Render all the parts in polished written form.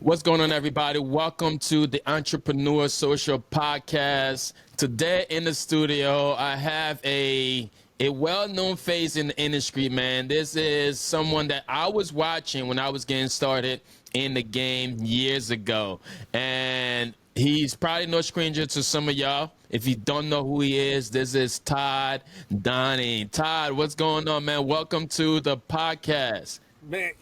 What's going on, everybody? Welcome to the Entrepreneur Social Podcast. Today in the studio, I have a well-known face in the industry, man. This is someone that I was watching when I was getting started in the game years ago. And he's probably no stranger to some of y'all. If you don't know who he is, this is Todd Donnie. Todd, what's going on, man? Welcome to the podcast. Man,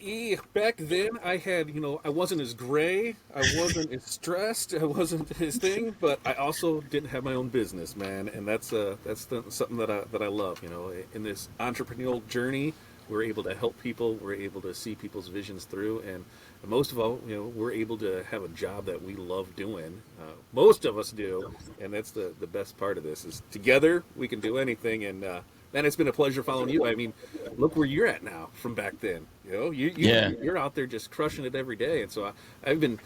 back then I had, I wasn't as gray, I wasn't as stressed, I wasn't his thing, but I also didn't have my own business, man, and something that I love, in this entrepreneurial journey, we're able to help people, we're able to see people's visions through, and most of all, we're able to have a job that we love doing. Most of us do, and that's the best part of this is together we can do anything, and man, it's been a pleasure following you. I mean, look where you're at now from back then. Yeah. You're out there just crushing it every day, and so I've been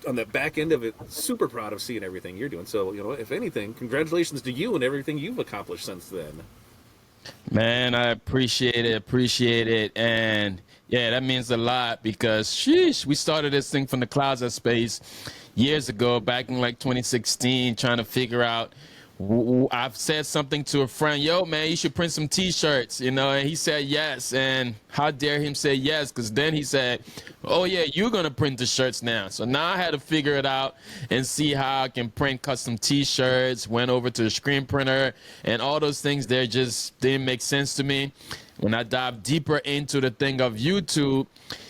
on the back end of it, super proud of seeing everything you're doing. So, if anything, congratulations to you and everything you've accomplished since then. Man, I appreciate it. And yeah, that means a lot because sheesh, we started this thing from the closet space years ago, back in like 2016, trying to figure out. I've said something to a friend, yo, man, you should print some T-shirts, and he said yes. And how dare him say yes? Because then he said, oh, yeah, you're going to print the shirts now. So now I had to figure it out and see how I can print custom T-shirts, went over to the screen printer, and all those things there just didn't make sense to me. When I dived deeper into the thing of YouTube,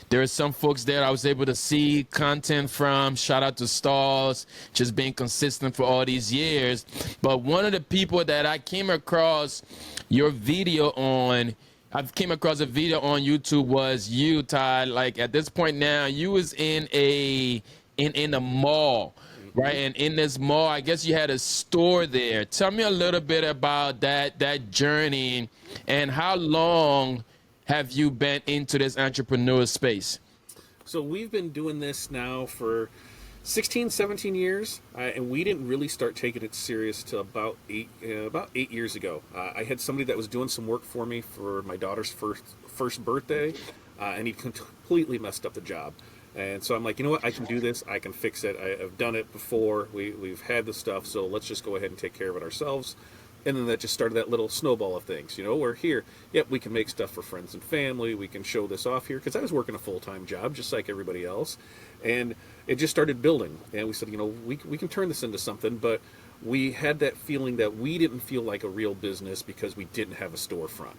there are some folks there I was able to see content from. Shout out to Stalls, just being consistent for all these years. But one of the people that I came across your video on, I came across a video on YouTube was you, Todd. Like at this point now, you was in a mall, right? And in this mall, I guess you had a store there. Tell me a little bit about that journey and how long have you been into this entrepreneur space? So we've been doing this now for 16, 17 years, and we didn't really start taking it serious till about 8 years ago. I had somebody that was doing some work for me for my daughter's first birthday, and he completely messed up the job. And so I'm like, you know what? I can do this. I can fix it. I've done it before. We've had the stuff, so let's just go ahead and take care of it ourselves. And then that just started that little snowball of things. We're here. Yep, we can make stuff for friends and family. We can show this off here because I was working a full-time job just like everybody else. And it just started building. And we said, we can turn this into something. But we had that feeling that we didn't feel like a real business because we didn't have a storefront.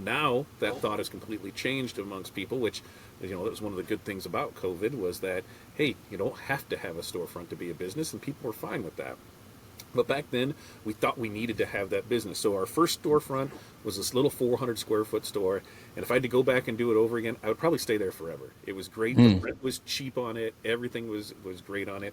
Now that thought has completely changed amongst people, which, that was one of the good things about COVID was that, hey, you don't have to have a storefront to be a business, and people were fine with that. But back then, we thought we needed to have that business. So our first storefront was this little 400 square foot store. And if I had to go back and do it over again, I would probably stay there forever. It was great. The rent was cheap on it. Everything was great on it.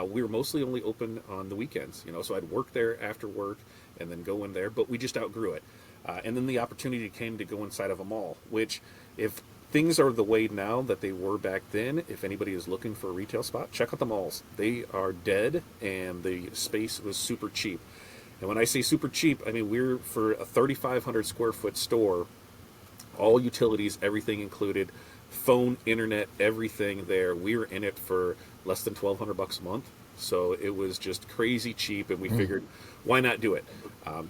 We were mostly only open on the weekends, so I'd work there after work and then go in there. But we just outgrew it. And then the opportunity came to go inside of a mall, which if things are the way now that they were back then, if anybody is looking for a retail spot, check out the malls. They are dead, and the space was super cheap. And when I say super cheap, I mean we're for a 3,500 square foot store, all utilities, everything included, phone, internet, everything there. We were in it for less than $1,200 a month. So it was just crazy cheap, and we figured, why not do it?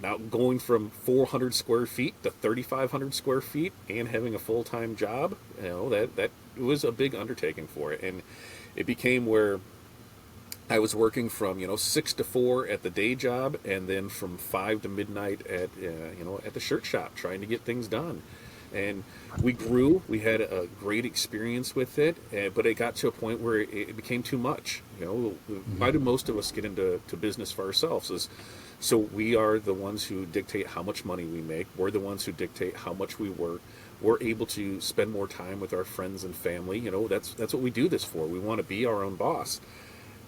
Now going from 400 square feet to 3,500 square feet and having a full-time job, that was a big undertaking for it, and it became where I was working from 6 to 4 at the day job, and then from 5 to midnight at at the shirt shop trying to get things done. And we grew. We had a great experience with it, but it got to a point where it became too much. Why do most of us get into business for ourselves? So we are the ones who dictate how much money we make. We're the ones who dictate how much we work. We're able to spend more time with our friends and family. That's what we do this for. We want to be our own boss.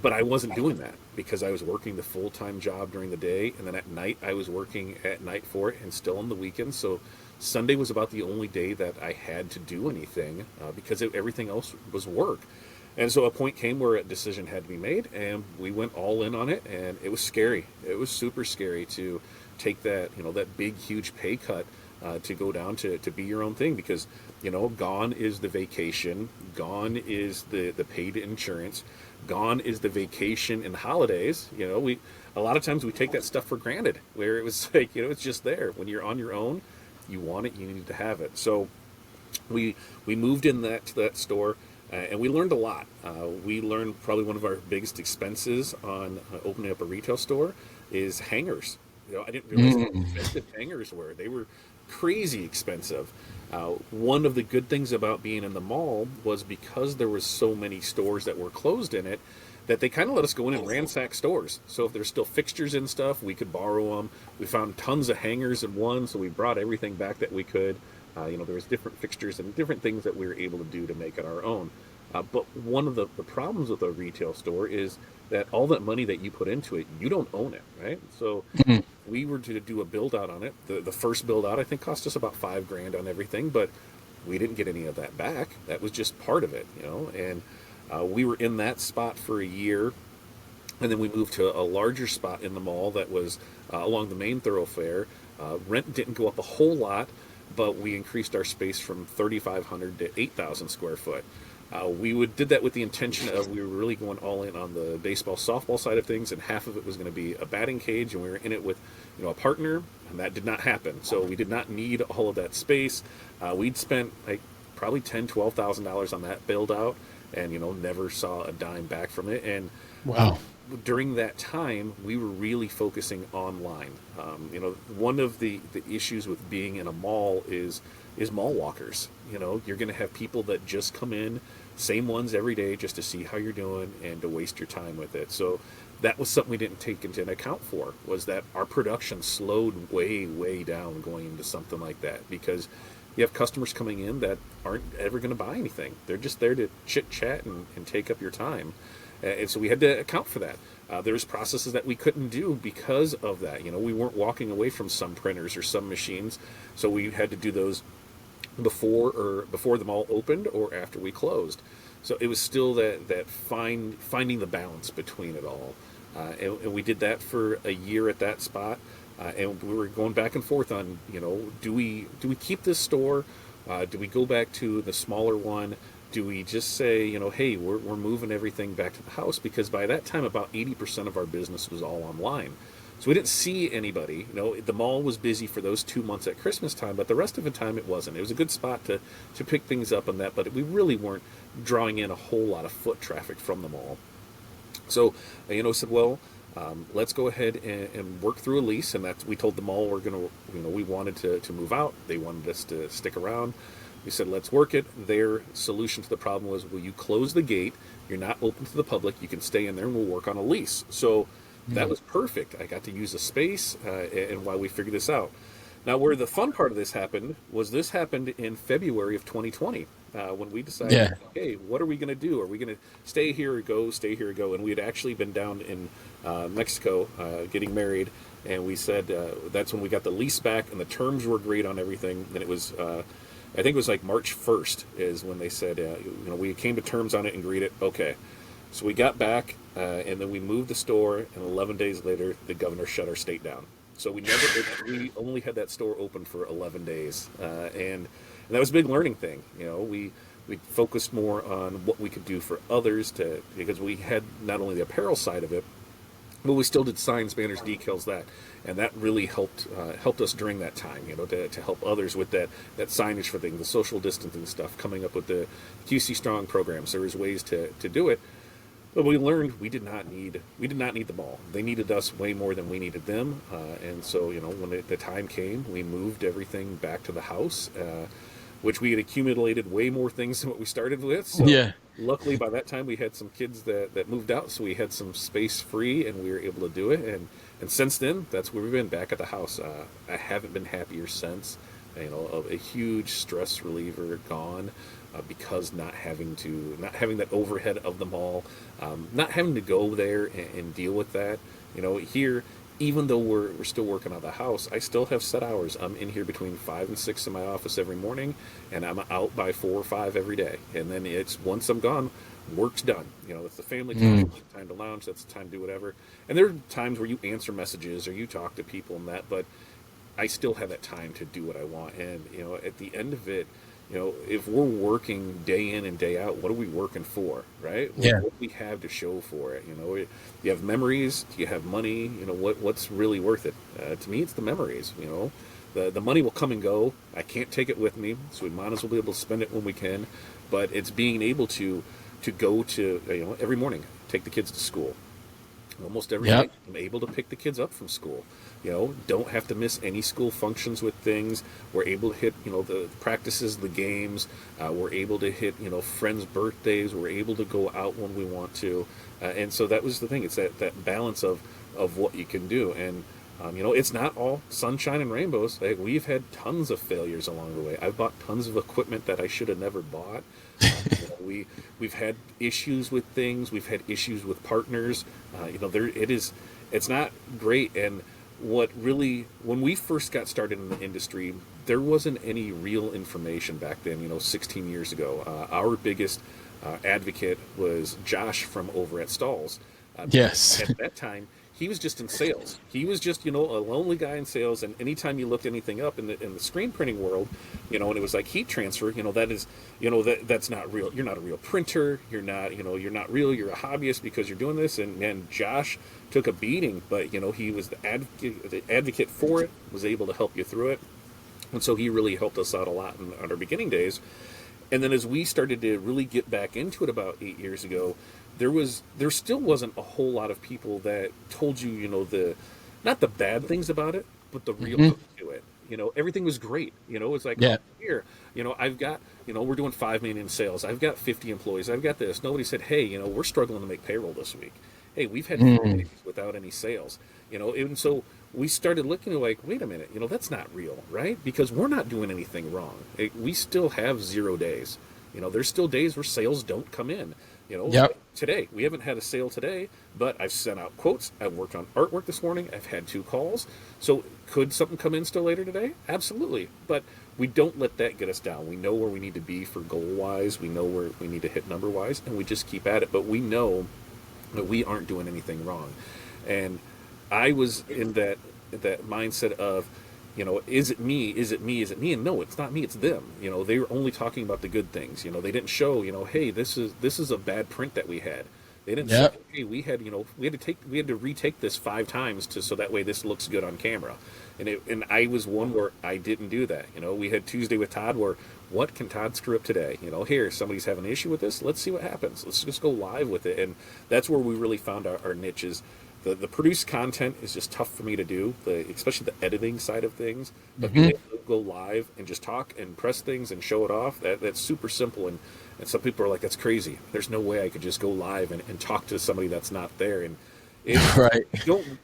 But I wasn't doing that because I was working the full-time job during the day, and then at night I was working at night for it and still on the weekends. So Sunday was about the only day that I had to do anything because everything else was work. And so a point came where a decision had to be made, and we went all in on it, and it was scary. It was super scary to take that, that big, huge pay cut to go down to be your own thing, because gone is the vacation, gone is the paid insurance, gone is the vacation and holidays. We a lot of times we take that stuff for granted, where it was like, it's just there. When you're on your own, you want it, you need to have it. So we moved in to that store, and we learned a lot. We learned probably one of our biggest expenses on opening up a retail store is hangers. I didn't realize how expensive hangers were. They were crazy expensive. One of the good things about being in the mall was, because there was so many stores that were closed in it, that they kind of let us go in and ransack stores. So if there's still fixtures and stuff, we could borrow them. We found tons of hangers in one, so we brought everything back that we could. There was different fixtures and different things that we were able to do to make it our own. But one of the problems with a retail store is that all that money that you put into it, you don't own it, right? So we were to do a build out on it. The first build out, I think, cost us about $5,000 on everything, but we didn't get any of that back. That was just part of it, and we were in that spot for a year. And then we moved to a larger spot in the mall that was along the main thoroughfare. Rent didn't go up a whole lot, but we increased our space from 3,500 to 8,000 square foot. We did that with the intention of, we were really going all in on the baseball, softball side of things, and half of it was going to be a batting cage, and we were in it with, a partner, and that did not happen. So we did not need all of that space. We'd spent like probably $10,000-$12,000 on that build out, and never saw a dime back from it. And Wow. during that time, we were really focusing online. One of the issues with being in a mall is mall walkers. You're going to have people that just come in, same ones every day, just to see how you're doing and to waste your time with it. So that was something we didn't take into account for, was that our production slowed way down going into something like that, because you have customers coming in that aren't ever going to buy anything. They're just there to chit chat and take up your time. And so we had to account for that. There's processes that we couldn't do because of that. We weren't walking away from some printers or some machines, so we had to do those before the mall opened or after we closed. So it was still that finding the balance between it all. And we did that for a year at that spot. And we were going back and forth on, do we keep this store? Do we go back to the smaller one? Do we just say, hey, we're moving everything back to the house? Because by that time, about 80% of our business was all online. So we didn't see anybody. The mall was busy for those 2 months at Christmas time, but the rest of the time it wasn't. It was a good spot to pick things up on that, but we really weren't drawing in a whole lot of foot traffic from the mall. So, said, well, let's go ahead and work through a lease. And we told the mall we wanted to move out. They wanted us to stick around. We said, let's work it. Their solution to the problem was, will you close the gate? You're not open to the public. You can stay in there and we'll work on a lease. So that was perfect. I got to use the space, and while we figured this out. Now, where the fun part of this happened in February of 2020, when we decided, okay, what are we going to do? Are we going to stay here or go, And we had actually been down in Mexico getting married, and we said that's when we got the lease back, and the terms were great on everything. And it was, I think it was like March 1st is when they said, we came to terms on it and agreed it. Okay. So we got back, and then we moved the store, and 11 days later, the governor shut our state down. So we only had that store open for 11 days, and that was a big learning thing. We focused more on what we could do for others because we had not only the apparel side of it, but we still did signs, banners, decals, and that really helped us during that time. To help others with that signage for things, the social distancing stuff, coming up with the QC Strong programs. There was ways to do it. But we learned we did not need the mall. They needed us way more than we needed them, and so when the time came, we moved everything back to the house, which we had accumulated way more things than what we started with. So luckily, by that time, we had some kids that moved out, so we had some space free, and we were able to do it. And since then, that's where we've been, back at the house. I haven't been happier since. A huge stress reliever gone. Because not having that overhead of the mall, not having to go there and deal with that. Here, even though we're still working on the house, I still have set hours. I'm in here between 5 and 6 in my office every morning, and I'm out by 4 or 5 every day. And then it's, once I'm gone, work's done. It's the family time, time to lounge, that's the time to do whatever. And there are times where you answer messages or you talk to people and that, but I still have that time to do what I want. And, at the end of it, if we're working day in and day out, what are we working for, right? Yeah. What do we have to show for it? You have memories, you have money, what's really worth it? To me, it's the memories, The money will come and go. I can't take it with me, so we might as well be able to spend it when we can. But it's being able to go to, every morning, take the kids to school. Almost every Yep. night, I'm able to pick the kids up from school. Don't have to miss any school functions with things. We're able to hit, the practices, the games. We're able to hit, friends' birthdays. We're able to go out when we want to. And so that was the thing. It's that balance of what you can do. And, it's not all sunshine and rainbows. Like, we've had tons of failures along the way. I've bought tons of equipment that I should have never bought. We've had issues with things. We've had issues with partners. It's not great. And what really, when we first got started in the industry, there wasn't any real information back then. 16 years ago, our biggest advocate was Josh from over at Stalls. Yes. At that time, he was just in sales. He was just, a lonely guy in sales. And anytime you looked anything up in the screen printing world, and it was like heat transfer, that is, that's not real. You're not a real printer. You're not, you're not real. You're a hobbyist because you're doing this. And Josh took a beating, but, he was the advocate for it, was able to help you through it. And so he really helped us out a lot in our beginning days. And then as we started to really get back into it about 8 years ago, there still wasn't a whole lot of people that told you, not the bad things about it, but the real hook to it. Everything was great. It's like, Yeah. oh, here, I've got, we're doing 5 million in sales. I've got 50 employees. I've got this. Nobody said, hey, we're struggling to make payroll this week. Hey, we've had 4 days without any sales. And so we started looking like, wait a minute, that's not real, right? Because we're not doing anything wrong. We still have 0 days. There's still days where sales don't come in. Yep. Today, we haven't had a sale today, but I've sent out quotes. I've worked on artwork this morning. I've had 2 calls. So could something come in still later today? Absolutely. But we don't let that get us down. We know where we need to be for goal-wise. We know where we need to hit number-wise, and we just keep at it. But we know that we aren't doing anything wrong. And I was in that mindset of, is it me? Is it me? Is it me? And no, it's not me. It's them. They were only talking about the good things. They didn't show, hey, this is a bad print that we had. They didn't Yep. say, hey, we had to retake this 5 times so that way this looks good on camera. And I was one where I didn't do that. We had Tuesday with Todd where, what can Todd screw up today? Here, somebody's having an issue with this. Let's see what happens. Let's just go live with it. And that's where we really found our niches. The produced content is just tough for me to do, especially the editing side of things. But being able to go live and just talk and press things and show it off, that's super simple. And some people are like, that's crazy. There's no way I could just go live and talk to somebody that's not there. And Right.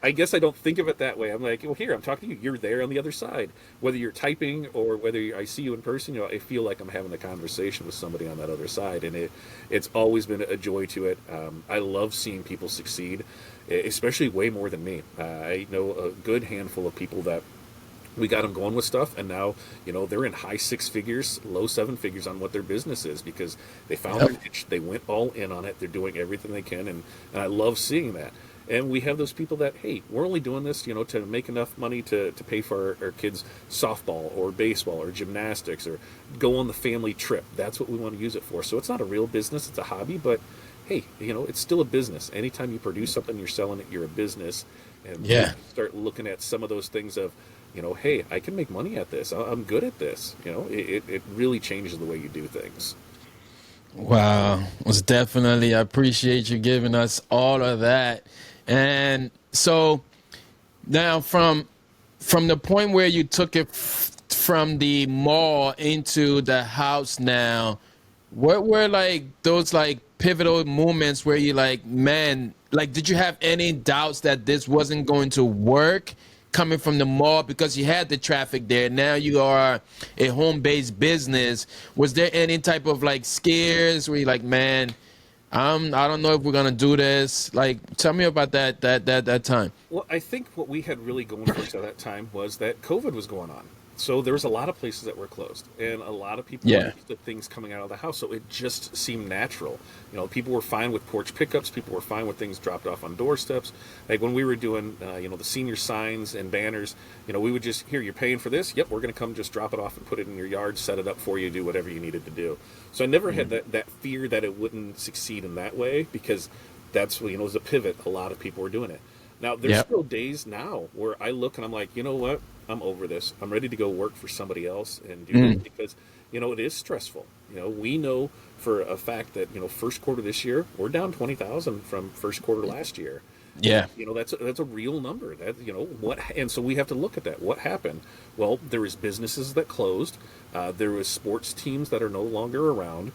I guess I don't think of it that way. I'm like, well, here, I'm talking to you. You're there on the other side. Whether you're typing or whether I see you in person, I feel like I'm having a conversation with somebody on that other side. And it's always been a joy to it. I love seeing people succeed, especially way more than me. I know a good handful of people that we got them going with stuff, and now they're in high 6 figures, low 7 figures on what their business is because they found their niche. They went all in on it. They're doing everything they can, and I love seeing that. And we have those people that, hey, we're only doing this, to make enough money to pay for our kids' softball or baseball or gymnastics or go on the family trip. That's what we want to use it for. So it's not a real business. It's a hobby, but hey, it's still a business. Anytime you produce something, you're selling it, you're a business. And Yeah. start looking at some of those things of, hey, I can make money at this. I'm good at this. It really changes the way you do things. Wow. Was definitely, I appreciate you giving us all of that. And so now from the point where you took it from the mall into the house now, what were like those like pivotal moments where you like, man, like did you have any doubts that this wasn't going to work coming from the mall because you had the traffic there? Now you are a home-based business. Was there any type of like scares where you're like, man, I don't know if we're gonna do this? Like, tell me about that time. Well, I think what we had really going for us at that time was that COVID was going on. So there was a lot of places that were closed, and a lot of people were Yeah. used to things coming out of the house. So it just seemed natural. People were fine with porch pickups. People were fine with things dropped off on doorsteps. Like when we were doing, the senior signs and banners, we would just, here, you're paying for this. Yep, we're going to come just drop it off and put it in your yard, set it up for you, do whatever you needed to do. So I never had that fear that it wouldn't succeed in that way, because that's, was a pivot. A lot of people were doing it. Now, there's Yep. still days now where I look and I'm like, you know what? I'm over this. I'm ready to go work for somebody else and do this, because, it is stressful. We know for a fact that, first quarter this year, we're down 20,000 from first quarter last year. Yeah. That's a real number. That, and so we have to look at that. What happened? Well, there was businesses that closed. There was sports teams that are no longer around.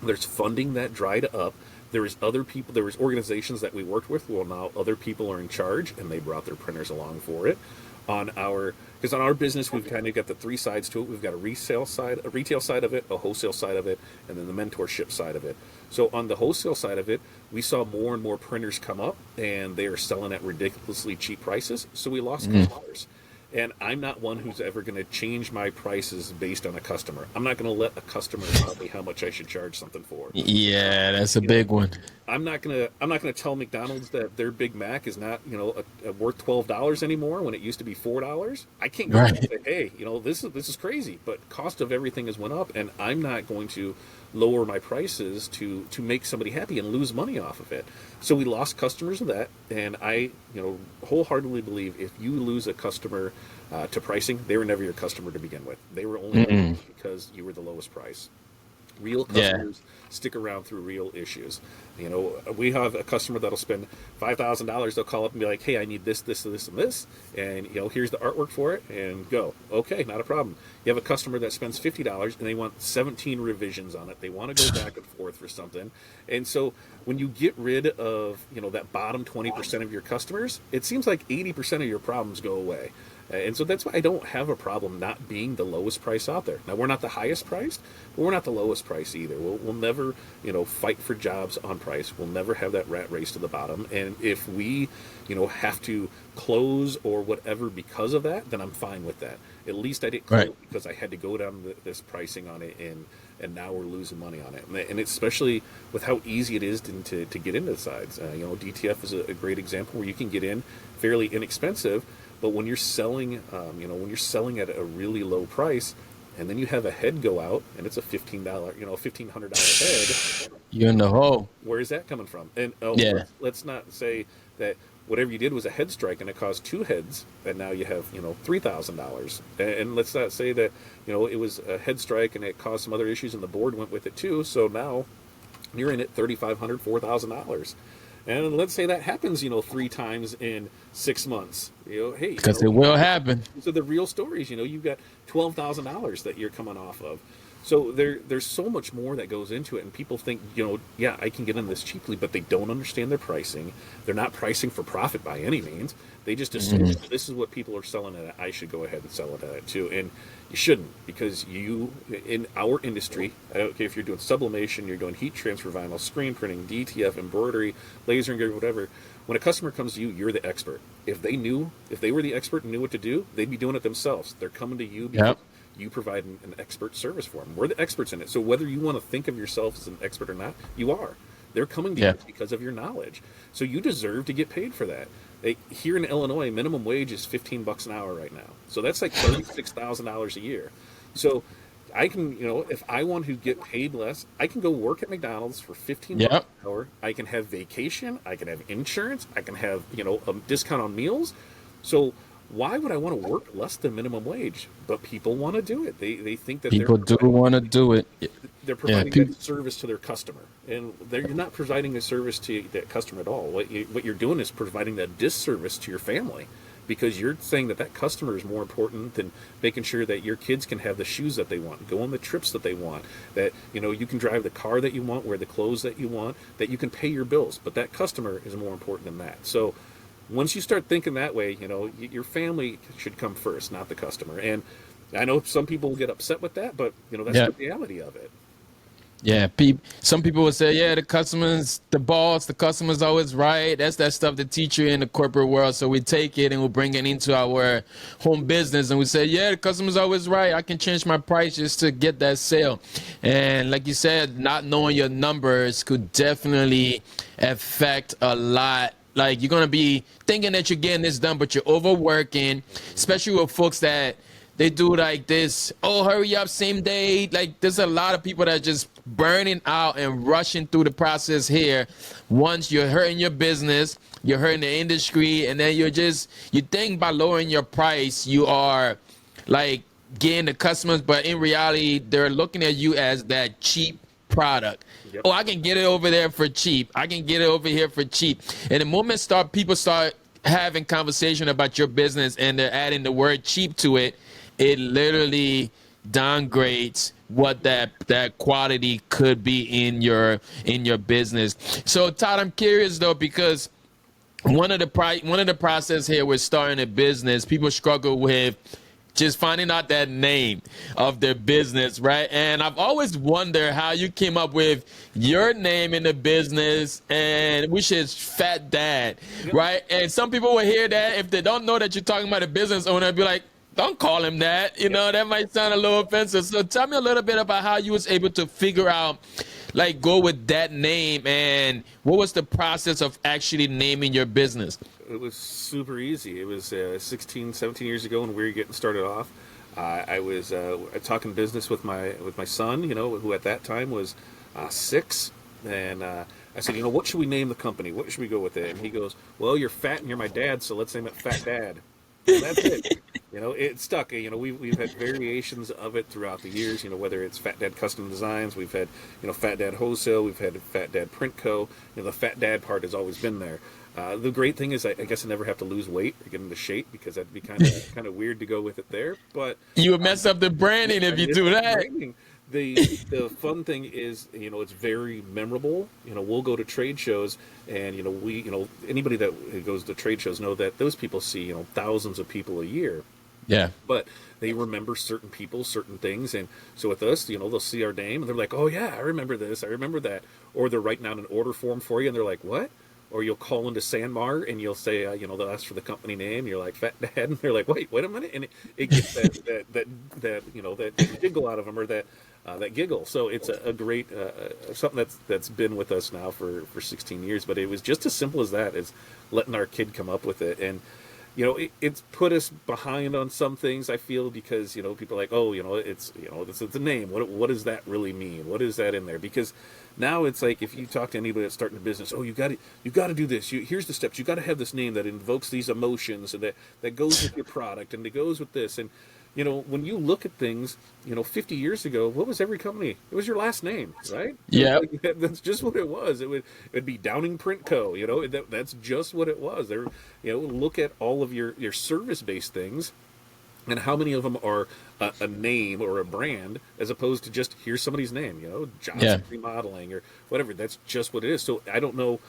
There's funding that dried up. There was other people, there was organizations that we worked with. Well, now other people are in charge, and they brought their printers along for it. Because on our business, we've kind of got the three sides to it. We've got a retail side of it, a wholesale side of it, and then the mentorship side of it. So on the wholesale side of it, we saw more and more printers come up, and they are selling at ridiculously cheap prices. So we lost customers. And I'm not one who's ever going to change my prices based on a customer. I'm not going to let a customer tell me how much I should charge something for. Yeah, that's a big one. I'm not gonna tell McDonald's that their Big Mac is not worth $12 anymore when it used to be $4. I can't go and Right. say, hey, this is crazy, but cost of everything has went up, and I'm not going to lower my prices to make somebody happy and lose money off of it. So we lost customers of that, and I wholeheartedly believe if you lose a customer to pricing, they were never your customer to begin with. They were only because you were the lowest price. Real Yeah. customers stick around through real issues. We have a customer that'll spend $5,000. They'll call up and be like, "Hey, I need this, this, this, and this, and here's the artwork for it." And go, okay, not a problem. You have a customer that spends $50 and they want 17 revisions on it. They want to go back and forth for something, and so when you get rid of that bottom 20% of your customers, it seems like 80% of your problems go away. And so that's why I don't have a problem not being the lowest price out there. Now, we're not the highest priced, but we're not the lowest price either. We'll never, fight for jobs on price. We'll never have that rat race to the bottom. And if we, have to close or whatever because of that, then I'm fine with that. At least I didn't close Right. because I had to go down this pricing on it, and now we're losing money on it. And especially with how easy it is to get into the sides. DTF is a great example where you can get in fairly inexpensive. But when you're selling, when you're selling at a really low price, and then you have a head go out, and it's a $15, $1,500 head, You're in the hole. where is that coming from? And Yeah. let's not say that whatever you did was a head strike and it caused two heads, and now you have $3,000. And let's not say that it was a head strike and it caused some other issues, and the board went with it too. So now you're in at $3,500, $4,000. And let's say that happens, three times in 6 months. Hey, Because it will happen. these are the real stories. You've got $12,000 that you're coming off of. So there's so much more that goes into it, and people think, yeah, I can get in this cheaply, but they don't understand their pricing. They're not pricing for profit by any means. They just assume this is what people are selling it at. I should go ahead and sell it at it too, and you shouldn't, because in our industry, I don't care if you're doing sublimation, you're doing heat transfer vinyl, screen printing, DTF, embroidery, laser engraving, whatever. When a customer comes to you, you're the expert. If they were the expert and knew what to do, they'd be doing it themselves. They're coming to you because Yep. you provide an expert service for them. We're the experts in it. So whether you want to think of yourself as an expert or not, you are. They're coming to Yeah. you because of your knowledge. So you deserve to get paid for that. Here in Illinois, minimum wage is $15 an hour right now. So that's like $36,000 a year. So I can, if I want to get paid less, I can go work at McDonald's for $15 Yep. an hour. I can have vacation. I can have insurance. I can have, a discount on meals. So why would I want to work less than minimum wage? But people want to do it. They think that People do want to do it. they're providing people- that service to their customer, and you're not providing a service to that customer at all. What you're doing is providing that disservice to your family, because you're saying that customer is more important than making sure that your kids can have the shoes that they want, go on the trips that they want, that you can drive the car that you want, wear the clothes that you want, that you can pay your bills. But that customer is more important than that. So once you start thinking that way, your family should come first, not the customer. And I know some people will get upset with that, but that's Yeah. the reality of it. Yeah, some people would say, yeah, the customer's the boss, the customer's always right. That's that stuff they teach you in the corporate world. So we take it and we bring it into our home business and we say, yeah, the customer's always right. I can change my price just to get that sale. And like you said, not knowing your numbers could definitely affect a lot. Like you're gonna be thinking that you're getting this done, but you're overworking, especially with folks that they do like this, oh, hurry up, same day. Like there's a lot of people that are just burning out and rushing through the process here. Once you're hurting your business, you're hurting the industry, and then you think by lowering your price, you are like getting the customers, but in reality, they're looking at you as that cheap product. Yep. Oh, I can get it over there for cheap. I can get it over here for cheap. And the moment people start having conversation about your business and they're adding the word cheap to it, it literally downgrades what that quality could be in your business. So Todd, I'm curious though, because one of the process here with starting a business, people struggle with just finding out that name of their business, right? And I've always wondered how you came up with your name in the business, and which is Fat Dad, right? And some people will hear that if they don't know that you're talking about a business owner, be like, don't call him that. You know, that might sound a little offensive. So tell me a little bit about how you was able to figure out, like, go with that name, and what was the process of actually naming your business? It was super easy. It was 16, 17 years ago when we were getting started off. I was talking business with my son, who at that time was 6, and I said, what should we name the company? What should we go with it? And he goes, well, you're fat and you're my dad, so let's name it Fat Dad. And that's it. It stuck. We've had variations of it throughout the years. Whether it's Fat Dad Custom Designs, we've had Fat Dad Wholesale, we've had Fat Dad Print Co. The Fat Dad part has always been there. The great thing is, I guess I never have to lose weight or get into shape, because that'd be kind of weird to go with it there. But you would mess up the branding if you do that. The fun thing is, it's very memorable. We'll go to trade shows, and anybody that goes to trade shows know that those people see thousands of people a year. Yeah. But they remember certain people, certain things, and so with us, they'll see our name and they're like, "Oh yeah, I remember this, I remember that," or they're writing out an order form for you, and they're like, "What?" Or you'll call into Sandmar and you'll say, they'll ask for the company name. You're like, Fat Dad, and they're like, wait a minute, and it gets that giggle out of them, or that giggle. So it's a great something that's been with us now for 16 years. But it was just as simple as that, as letting our kid come up with it. And it's put us behind on some things, I feel, because people are like, oh, it's a name. What does that really mean? What is that in there? Because now it's like, if you talk to anybody that's starting a business, oh, you got to do this. Here's the steps. You got to have this name that invokes these emotions, and that goes with your product, and it goes with this. And when you look at things, 50 years ago, what was every company? It was your last name, right? Yeah. That's just what it was. It'd be Downing Print Co. That's just what it was. There, look at all of your service-based things, and how many of them are a name or a brand, as opposed to just, here's somebody's name, Johnson Remodeling or whatever. That's just what it is. So I don't know,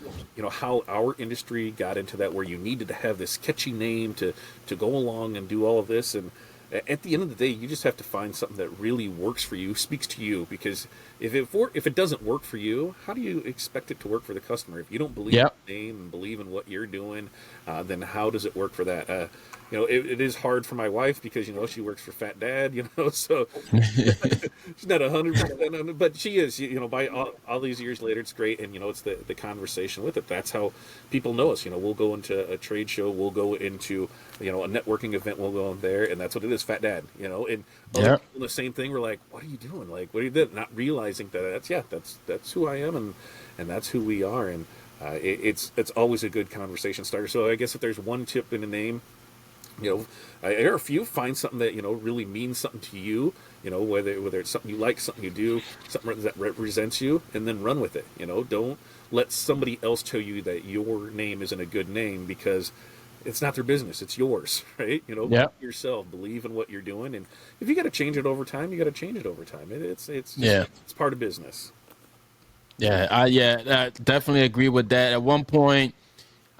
how our industry got into that, where you needed to have this catchy name to go along and do all of this. And at the end of the day, you just have to find something that really works for you, speaks to you. Because if it doesn't work for you, how do you expect it to work for the customer? If you don't believe in the name and believe in what you're doing, then how does it work for that? It is hard for my wife, because she works for Fat Dad, so she's not 100%, but she is. By all these years later, it's great, and it's the conversation with it. That's how people know us. We'll go into a trade show, we'll go into a networking event, we'll go in there, and that's what it is, Fat Dad. And other people, the same thing. We're like, what are you doing? Like, what are you doing? Not realizing that that's who I am, and that's who we are, and it's always a good conversation starter. So I guess if there's one tip in the name, there are a few. Find something that really means something to you. Whether it's something you like, something you do, something that represents you, and then run with it. Don't let somebody else tell you that your name isn't a good name, because it's not their business. It's yours, right? Yourself. Believe in what you're doing, and if you got to change it over time, you got to change it over time. It's part of business. I definitely agree with that. At one point,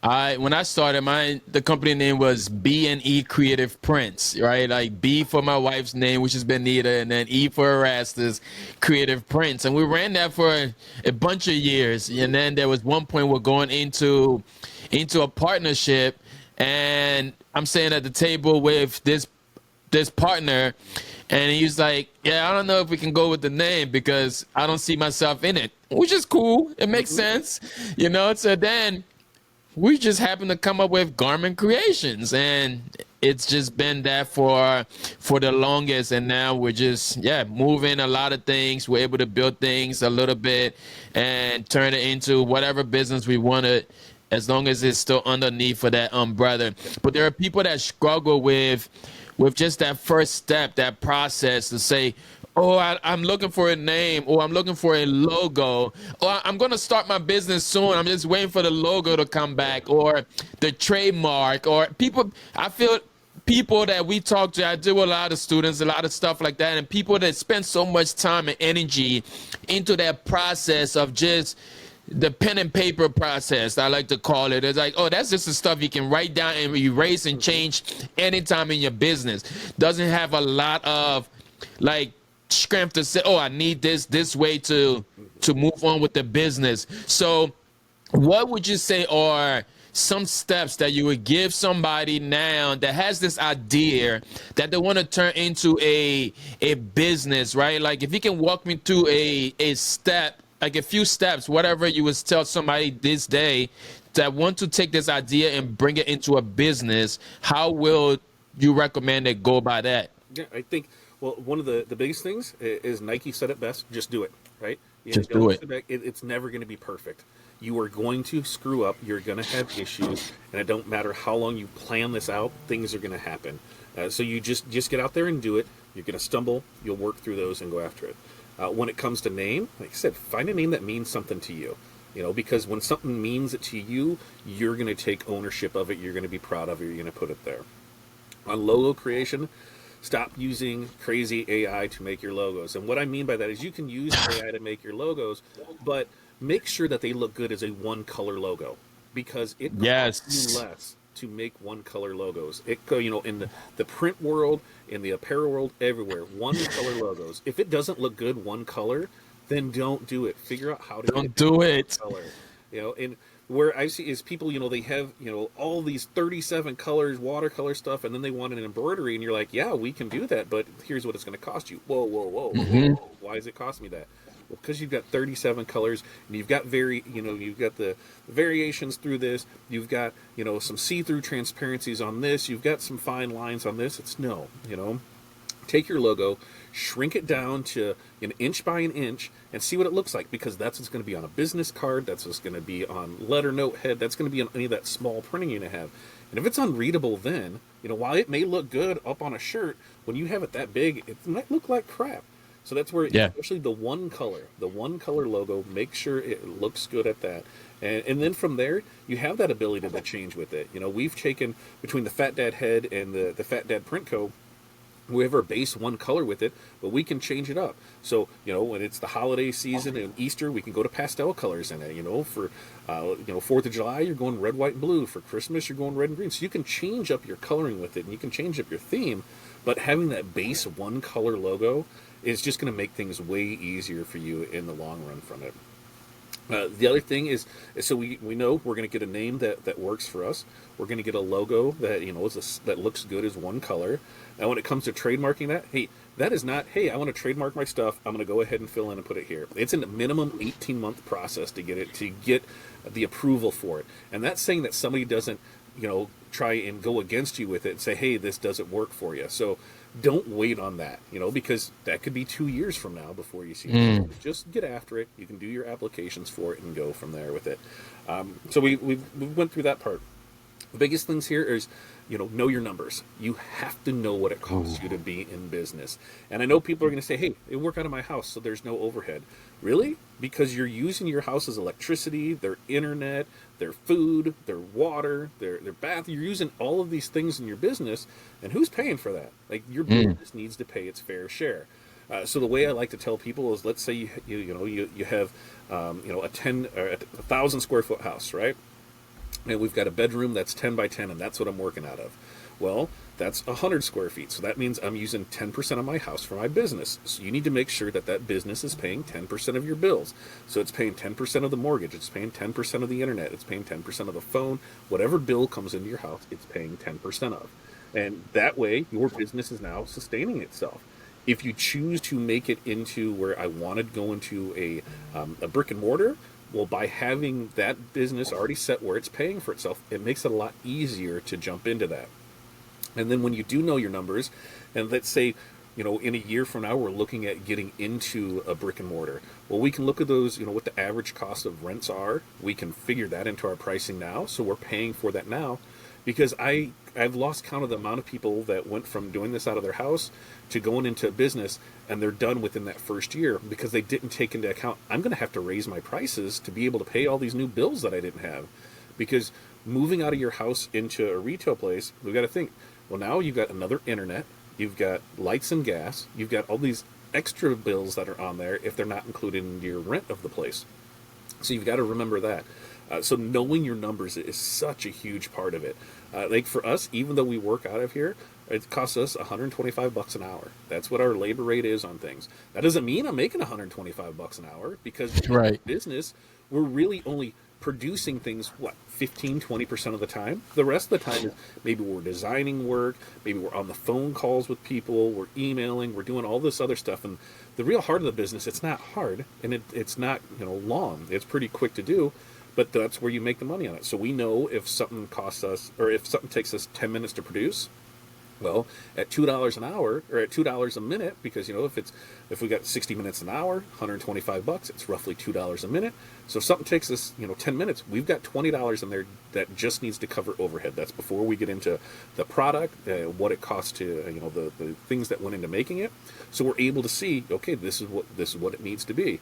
When I started, the company name was B&E Creative Prints, right? Like B for my wife's name, which is Benita, and then E for Erastus Creative Prints. And we ran that for a bunch of years. And then there was one point we're going into a partnership, and I'm sitting at the table with this partner, and he's like, yeah, I don't know if we can go with the name because I don't see myself in it, which is cool. It makes sense, you know. So then we just happened to come up with Garment Creations, and it's just been that for the longest. And now we're just moving a lot of things. We're able to build things a little bit and turn it into whatever business we wanted, as long as it's still underneath for that umbrella. But there are people that struggle with just that first step, that process to say, oh, I'm looking for a name, or I'm looking for a logo, or I'm going to start my business soon. I'm just waiting for the logo to come back, or the trademark, or people. I feel people that we talk to, I deal with a lot of students, a lot of stuff like that, and people that spend so much time and energy into that process of just the pen and paper process, I like to call it. It's like, oh, that's just the stuff you can write down and erase and change anytime in your business. Doesn't have a lot of like strength to say, oh, I need this way to move on with the business. So what would you say are some steps that you would give somebody now that has this idea that they want to turn into a business, right? Like if you can walk me through a step, like a few steps, whatever you would tell somebody this day that want to take this idea and bring it into a business, how will you recommend they go by that? Yeah, I think, well, one of the biggest things is Nike said it best, just do it, right? Just do it. It's never going to be perfect. You are going to screw up. You're going to have issues. And it don't matter how long you plan this out, things are going to happen. So you just get out there and do it. You're going to stumble. You'll work through those and go after it. When it comes to name, like I said, find a name that means something to you. You know, because when something means it to you, you're going to take ownership of it. You're going to be proud of it. You're going to put it there. On logo creation, stop using crazy AI to make your logos. And what I mean by that is you can use AI to make your logos, but make sure that they look good as a one color logo, because it costs you less to make one color logos. It in the print world, in the apparel world, everywhere, one color logos. If it doesn't look good one color, then don't do it. Figure out how to don't do it. Color. And where I see is people, they have, all these 37 colors, watercolor stuff, and then they want an embroidery, and you're like, yeah, we can do that, but here's what it's going to cost you. Whoa, whoa. Why does it cost me that? Well, because you've got 37 colors, and you've got you've got the variations through this. You've got, some see-through transparencies on this. You've got some fine lines on this. Take your logo, shrink it down to an inch by an inch, and see what it looks like, because that's what's going to be on a business card. That's what's going to be on letter note head. That's going to be on any of that small printing you're going to have. And if it's unreadable, then, while it may look good up on a shirt, when you have it that big, it might look like crap. So that's where, especially the one color logo, make sure it looks good at that. And then from there, you have that ability to change with it. We've taken, between the Fat Dad head and the Fat Dad Print Co., we have our base one color with it, but we can change it up. So, when it's the holiday season and Easter, we can go to pastel colors in it. For, 4th of July, you're going red, white, and blue. For Christmas, you're going red and green. So you can change up your coloring with it, and you can change up your theme. But having that base one color logo is just going to make things way easier for you in the long run from it. The other thing is so we know we're going to get a name that works for us. We're going to get a logo that that looks good as one color. And when it comes to trademarking that, that is not, hey, I want to trademark my stuff, I'm going to go ahead and fill in and put it here. It's a minimum 18-month process to get the approval for it. And that's saying that somebody doesn't try and go against you with it and say, hey, this doesn't work for you. So don't wait on that, because that could be 2 years from now before you see it. Just get after it. You can do your applications for it and go from there with it. So we went through that part. The biggest things here is, know your numbers. You have to know what it costs you to be in business. And I know people are going to say, hey, I work out of my house, so there's no overhead. Really? Because you're using your house's electricity, their internet, their food, their water, their bath. You're using all of these things in your business, and who's paying for that? Like, your business needs to pay its fair share. So the way I like to tell people is, let's say you have a 1,000 square foot house, right? and we've got a bedroom that's 10 by 10, and that's what I'm working out of. Well, that's 100 square feet. So that means I'm using 10% of my house for my business. So you need to make sure that that business is paying 10% of your bills. So it's paying 10% of the mortgage, it's paying 10% of the internet, it's paying 10% of the phone. Whatever bill comes into your house, it's paying 10% of. And that way, your business is now sustaining itself. If you choose to make it into where I wanted to go into a brick and mortar, well, by having that business already set where it's paying for itself, it makes it a lot easier to jump into that. And then when you do know your numbers, and let's say, in a year from now, we're looking at getting into a brick and mortar. Well, we can look at those, what the average cost of rents are. We can figure that into our pricing now. So we're paying for that now, because I've lost count of the amount of people that went from doing this out of their house to going into a business, and they're done within that first year because they didn't take into account, I'm going to have to raise my prices to be able to pay all these new bills that I didn't have. Because moving out of your house into a retail place, we've got to think, well, now you've got another internet, you've got lights and gas, you've got all these extra bills that are on there if they're not included in your rent of the place. So you've got to remember that. So knowing your numbers is such a huge part of it. Like for us, even though we work out of here, it costs us $125 an hour. That's what our labor rate is on things. That doesn't mean I'm making $125 an hour, because in Right. business, we're really only producing things, 15-20% of the time. The rest of the time is maybe we're designing work, maybe we're on the phone calls with people, we're emailing, we're doing all this other stuff. And the real heart of the business, it's not hard, and it's not long. It's pretty quick to do, but that's where you make the money on it. So we know if something costs us, or if something takes us 10 minutes to produce, well, at $2 an hour, or at $2 a minute, because if we got 60 minutes an hour, $125, it's roughly $2 a minute. So if something takes us 10 minutes, we've got $20 in there that just needs to cover overhead. That's before we get into the product, what it costs to the things that went into making it. So we're able to see, okay, this is what it needs to be.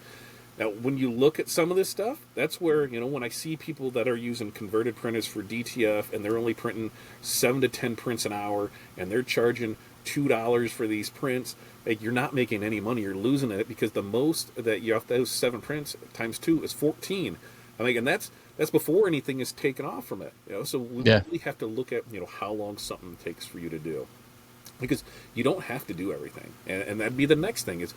Now, when you look at some of this stuff, that's where, when I see people that are using converted printers for DTF, and they're only printing 7 to 10 prints an hour, and they're charging $2 for these prints, like, you're not making any money. You're losing it, because the most that you have, those 7 prints times 2 is 14. And that's before anything is taken off from it. So we really have to look at, how long something takes for you to do. Because you don't have to do everything. And that'd be the next thing is,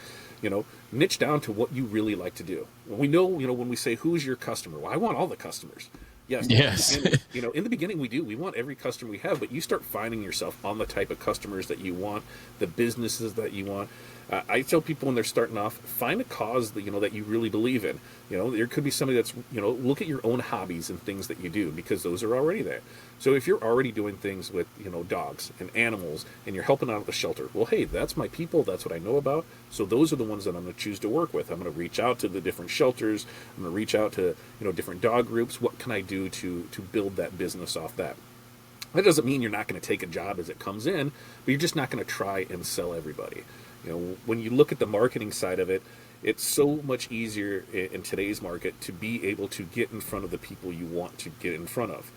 niche down to what you really like to do. We know, when we say, who's your customer? Well, I want all the customers. Yes. And, in the beginning we want every customer we have, but you start finding yourself on the type of customers that you want, the businesses that you want. I tell people when they're starting off, find a cause that that you really believe in. There could be somebody that's look at your own hobbies and things that you do, because those are already there. So if you're already doing things with dogs and animals, and you're helping out at the shelter, well, hey, that's my people. That's what I know about. So those are the ones that I'm going to choose to work with. I'm going to reach out to the different shelters. I'm going to reach out to different dog groups. What can I do to build that business off that? That doesn't mean you're not going to take a job as it comes in, but you're just not going to try and sell everybody. When you look at the marketing side of it, it's so much easier in today's market to be able to get in front of the people you want to get in front of.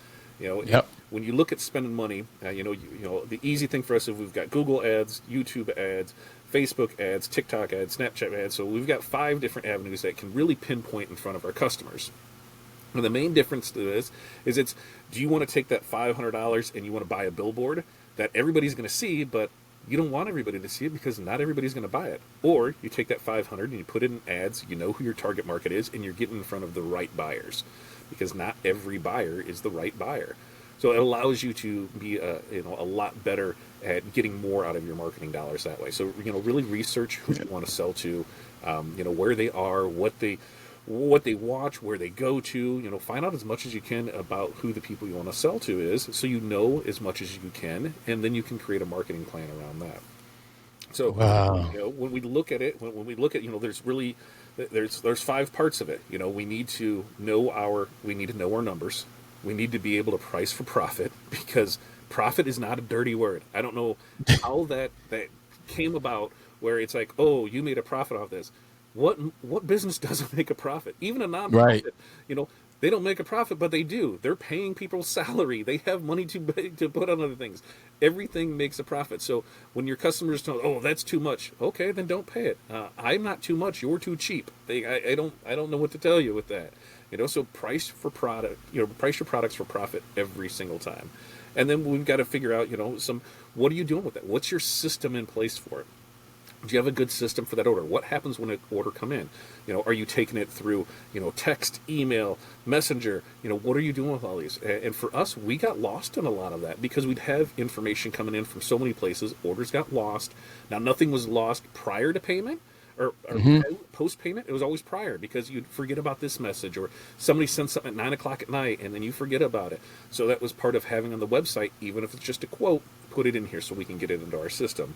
When you look at spending money, the easy thing for us is we've got Google ads, YouTube ads, Facebook ads, TikTok ads, Snapchat ads. So we've got 5 different avenues that can really pinpoint in front of our customers. And the main difference to this is do you want to take that $500 and you want to buy a billboard that everybody's going to see, but you don't want everybody to see it because not everybody's going to buy it? Or you take that $500 and you put it in ads, you know who your target market is, and you're getting in front of the right buyers, because not every buyer is the right buyer. So it allows you to be a lot better at getting more out of your marketing dollars that way. So really research who you want to sell to, where they are, what they watch, where they go to. Find out as much as you can about who the people you want to sell to is, so you know as much as you can, and then you can create a marketing plan around that. So when we look at it, when we look at there's 5 parts of it. We need to know our numbers. We need to be able to price for profit, because profit is not a dirty word. I don't know how that came about, where it's like, oh, you made a profit off this. What business doesn't make a profit? Even a nonprofit, Right. They don't make a profit, but they do. They're paying people's salary. They have money to put on other things. Everything makes a profit. So when your customers tell, oh, that's too much, okay, then don't pay it. I'm not too much. You're too cheap. I don't know what to tell you with that. So price for product, price your products for profit every single time. And then we've got to figure out, what are you doing with it? What's your system in place for it? Do you have a good system for that order? What happens when an order come in? Are you taking it through, text, email, messenger? What are you doing with all these? And for us, we got lost in a lot of that because we'd have information coming in from so many places. Orders got lost. Now, nothing was lost prior to payment or post payment. It was always prior because you'd forget about this message or somebody sends something at 9 o'clock at night and then you forget about it. So that was part of having on the website, even if it's just a quote, put it in here so we can get it into our system.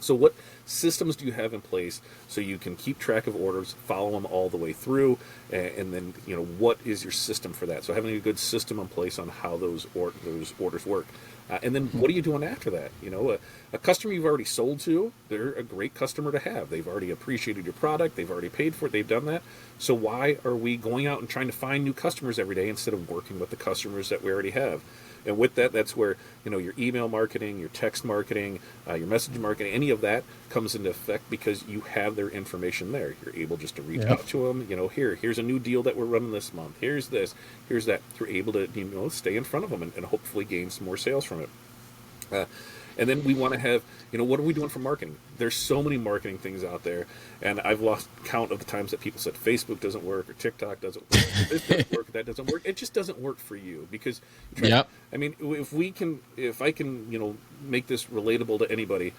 So what systems do you have in place so you can keep track of orders, follow them all the way through, and then what is your system for that? So having a good system in place on how those orders work, and then what are you doing after that? A customer you've already sold to, they're a great customer to have. They've already appreciated your product, they've already paid for it, they've done that. So why are we going out and trying to find new customers every day instead of working with the customers that we already have? And with that, that's where your email marketing, your text marketing, your message marketing, any of that comes into effect because you have their information there. You're able just to reach out to them. Here's a new deal that we're running this month. Here's this. Here's that. You're able to stay in front of them and hopefully gain some more sales from it. And then we want to have, what are we doing for marketing? There's so many marketing things out there, and I've lost count of the times that people said Facebook doesn't work or TikTok doesn't work, or this doesn't work, or that doesn't work. It just doesn't work for you because, I mean, if I can, make this relatable to anybody.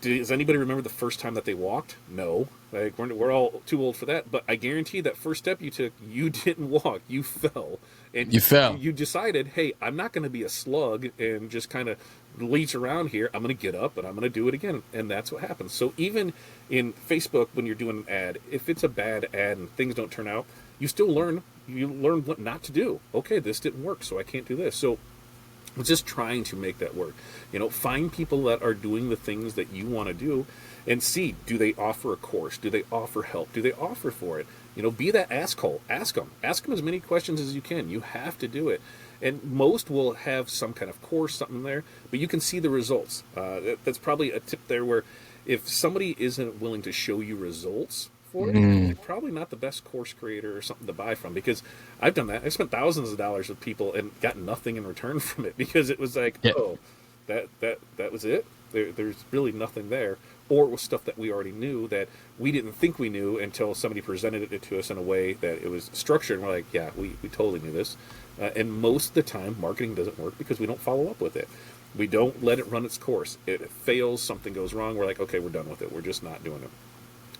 Does anybody remember the first time that they walked? No. Like we're all too old for that. But I guarantee that first step you took, you didn't walk. You fell. And you fell. You decided, hey, I'm not going to be a slug and just kind of leech around here. I'm going to get up and I'm going to do it again. And that's what happens. So even in Facebook, when you're doing an ad, if it's a bad ad and things don't turn out, you still learn. You learn what not to do. Okay, this didn't work, so I can't do this. So it's just trying to make that work. Find people that are doing the things that you want to do and see, do they offer a course? Do they offer help? Do they offer for it? Be that asshole. Ask them. Ask them as many questions as you can. You have to do it. And most will have some kind of course, something there, but you can see the results. That's probably a tip there where if somebody isn't willing to show you results for it, they're probably not the best course creator or something to buy from, because I've done that. I spent thousands of dollars with people and got nothing in return from it because it was like, oh, that was it. There's really nothing there. Or it was stuff that we already knew that we didn't think we knew until somebody presented it to us in a way that it was structured. And we're like, yeah, we totally knew this. And most of the time, marketing doesn't work because we don't follow up with it. We don't let it run its course. It fails, something goes wrong. We're like, okay, we're done with it. We're just not doing it.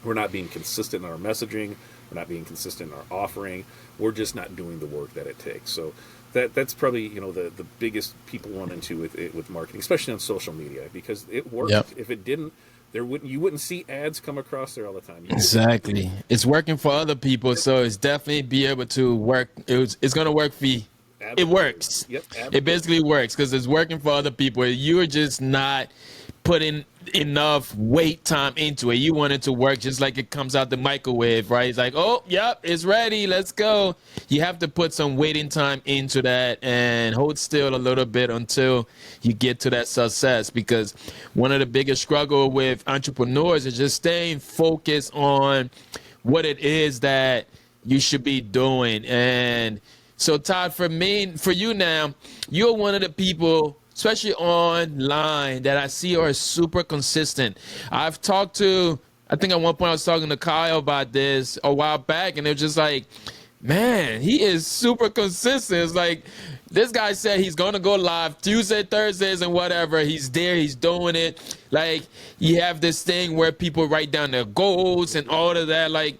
We're not being consistent in our messaging. We're not being consistent in our offering. We're just not doing the work that it takes. So that's probably the biggest people run into with marketing, especially on social media, because it works. Yep. If it didn't, you wouldn't see ads come across there all the time. Exactly. It's working for other people, so it's definitely be able to work. It's going to work for you. Absolutely. It works. Yep. Absolutely. It basically works because it's working for other people. You're just not putting enough wait time into it. You want it to work just like it comes out the microwave, right? It's like, oh, yep, it's ready. Let's go. You have to put some waiting time into that and hold still a little bit until you get to that success, because one of the biggest struggle with entrepreneurs is just staying focused on what it is that you should be doing. And so, Todd, for you now, you're one of the people, especially online, that I see are super consistent. I've talked to, I think at one point I was talking to Kyle about this a while back, and they're just like, man, he is super consistent. It's like, this guy said he's going to go live Tuesday, Thursdays, and whatever. He's there, he's doing it. Like, you have this thing where people write down their goals and all of that. Like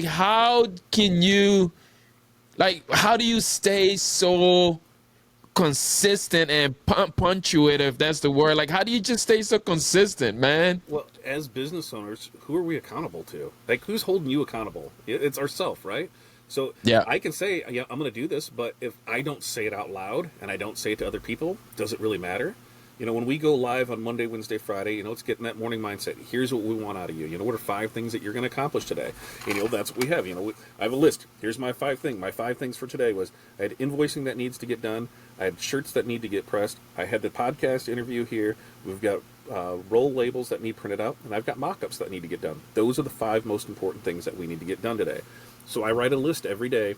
how can you, how do you stay so consistent and punctuate, if that's the word? Like, how do you just stay so consistent, man? Well, as business owners, who are we accountable to? Like, who's holding you accountable? It's ourselves, right? So yeah, I can say, yeah, I'm going to do this, but if I don't say it out loud and I don't say it to other people, does it really matter? When we go live on Monday, Wednesday, Friday, it's getting that morning mindset. Here's what we want out of you. What are 5 things that you're going to accomplish today? That's what we have. I have a list. Here's my 5 things. My 5 things for today was I had invoicing that needs to get done. I had shirts that need to get pressed. I had the podcast interview here. We've got roll labels that need printed out, and I've got mock-ups that need to get done. Those are the 5 most important things that we need to get done today. So I write a list every day,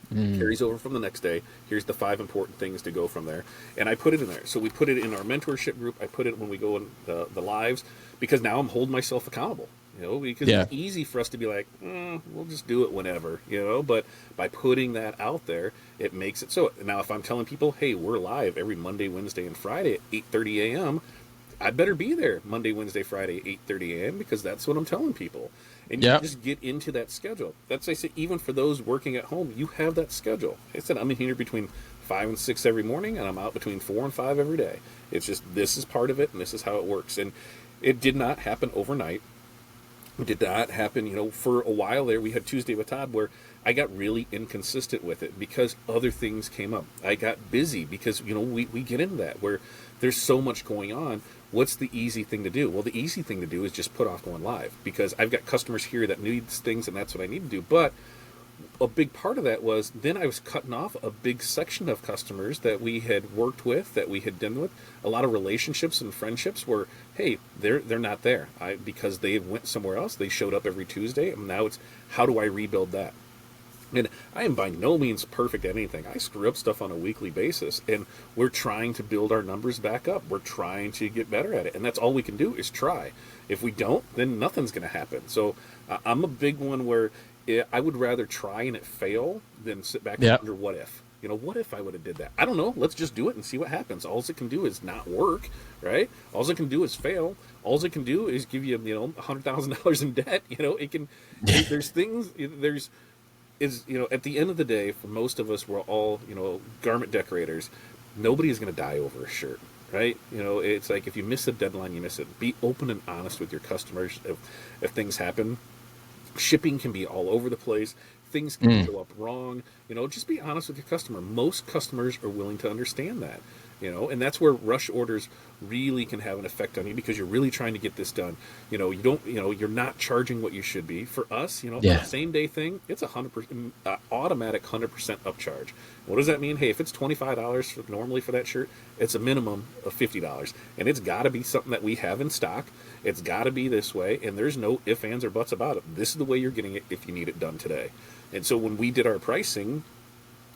carries over from the next day. Here's the 5 important things to go from there, and I put it in there. So we put it in our mentorship group. I put it when we go in the lives, because now I'm holding myself accountable. Because Yeah. it's easy for us to be like, we'll just do it whenever, But by putting that out there, it makes it so. Now, if I'm telling people, hey, we're live every Monday, Wednesday, and Friday at 8:30 a.m., I better be there Monday, Wednesday, Friday, 8:30 a.m. because that's what I'm telling people. And you Yep. just get into that schedule. That's, I say, even for those working at home, you have that schedule. I said I'm in here between 5 and 6 every morning, and I'm out between 4 and 5 every day. It's just, this is part of it, and this is how it works. And it did not happen overnight. It did not happen, for a while there. We had Tuesday with Todd where I got really inconsistent with it because other things came up. I got busy because, we get into that where there's so much going on. What's the easy thing to do? Well, the easy thing to do is just put off going live, because I've got customers here that needs things, and that's what I need to do. But a big part of that was then I was cutting off a big section of customers that we had worked with, that we had done with. A lot of relationships and friendships were, hey, they're not there because they went somewhere else. They showed up every Tuesday, and now it's, how do I rebuild that? And I am by no means perfect at anything. I screw up stuff on a weekly basis, and we're trying to build our numbers back up. We're trying to get better at it, and that's all we can do is try. If we don't, then nothing's going to happen. So I'm a big one where I would rather try and it fail than sit back and Yep. wonder what if. What if I would have did that? I don't know. Let's just do it and see what happens. All it can do is not work, right? All it can do is fail. All it can do is give you, $100,000 in debt. It can. There's things. At the end of the day, for most of us, we're all, garment decorators. Nobody is going to die over a shirt, right? It's like if you miss a deadline, you miss it. Be open and honest with your customers if things happen. Shipping can be all over the place. Things can show up wrong. Just be honest with your customer. Most customers are willing to understand that. And that's where rush orders really can have an effect on you, because you're really trying to get this done. You're not charging what you should be. For us, Yeah. the same day thing, it's 100% automatic 100% upcharge. What does that mean? Hey, if it's $25 normally for that shirt, it's a minimum of $50, and it's got to be something that we have in stock. It's got to be this way, and there's no ifs, ands, or buts about it. This is the way you're getting it if you need it done today. And so when we did our pricing,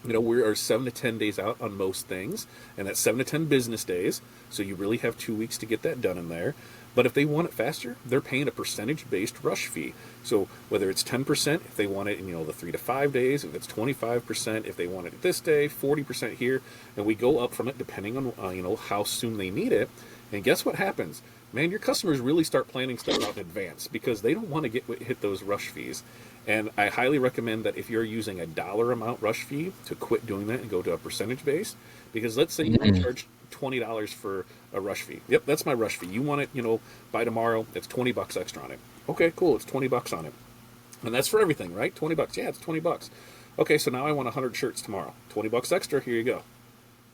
we are 7 to 10 days out on most things, and that's 7 to 10 business days. So you really have 2 weeks to get that done in there. But if they want it faster, they're paying a percentage-based rush fee. So whether it's 10% if they want it in the 3 to 5 days, if it's 25% if they want it this day, 40% here, and we go up from it depending on how soon they need it. And guess what happens? Man, your customers really start planning stuff out in advance because they don't want to hit those rush fees. And I highly recommend that if you're using a dollar amount rush fee, to quit doing that and go to a percentage base. Because let's say you want to charge $20 for a rush fee. Yep, that's my rush fee. You want it, by tomorrow, it's $20 extra on it. Okay, cool, it's $20 on it. And that's for everything, right? $20. Yeah, it's $20. Okay, so now I want 100 shirts tomorrow. $20 extra, here you go.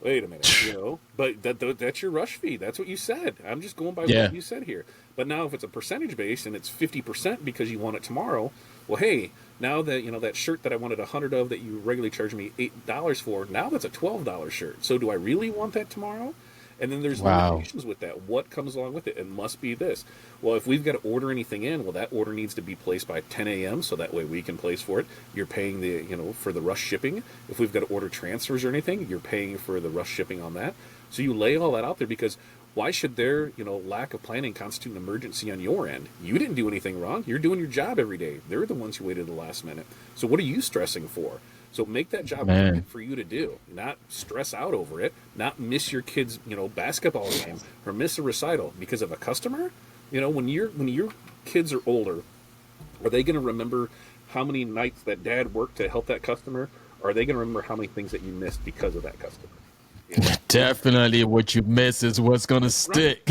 Wait a minute, but that's your rush fee. That's what you said. I'm just going by what you said here. But now if it's a percentage base and it's 50% because you want it tomorrow, well, hey, now that, that shirt that I wanted 100 of that you regularly charge me $8 for, now that's a $12 shirt. So do I really want that tomorrow? And then there's limitations with that. What comes along with it? It must be this. Well, if we've got to order anything in, well, that order needs to be placed by 10 a.m. so that way we can place for it. You're paying for the rush shipping. If we've got to order transfers or anything, you're paying for the rush shipping on that. So you lay all that out there, because why should their lack of planning constitute an emergency on your end? You didn't do anything wrong. You're doing your job every day. They're the ones who waited the last minute. So what are you stressing for? So make that job for you to do, not stress out over it, not miss your kid's, basketball game or miss a recital because of a customer. When your kids are older, are they going to remember how many nights that dad worked to help that customer? Or are they going to remember how many things that you missed because of that customer? Definitely what you miss is what's going to stick.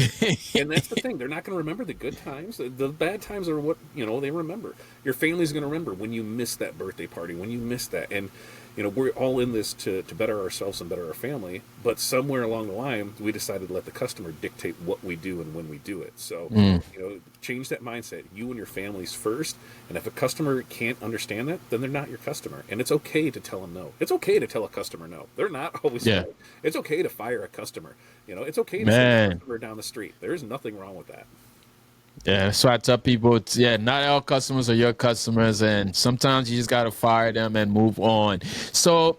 And that's the thing. They're not going to remember the good times. The bad times are what, they remember. Your family's going to remember when you miss that birthday party, when you miss that. And, we're all in this to better ourselves and better our family. But somewhere along the line, we decided to let the customer dictate what we do and when we do it. So, change that mindset. You and your family's first. And if a customer can't understand that, then they're not your customer. And it's okay to tell them no. It's okay to tell a customer no. They're not always right. It's okay to fire a customer. It's okay to send a customer down the street. There's nothing wrong with that. Yeah, so I tell people, yeah, not all customers are your customers, and sometimes you just gotta fire them and move on. So,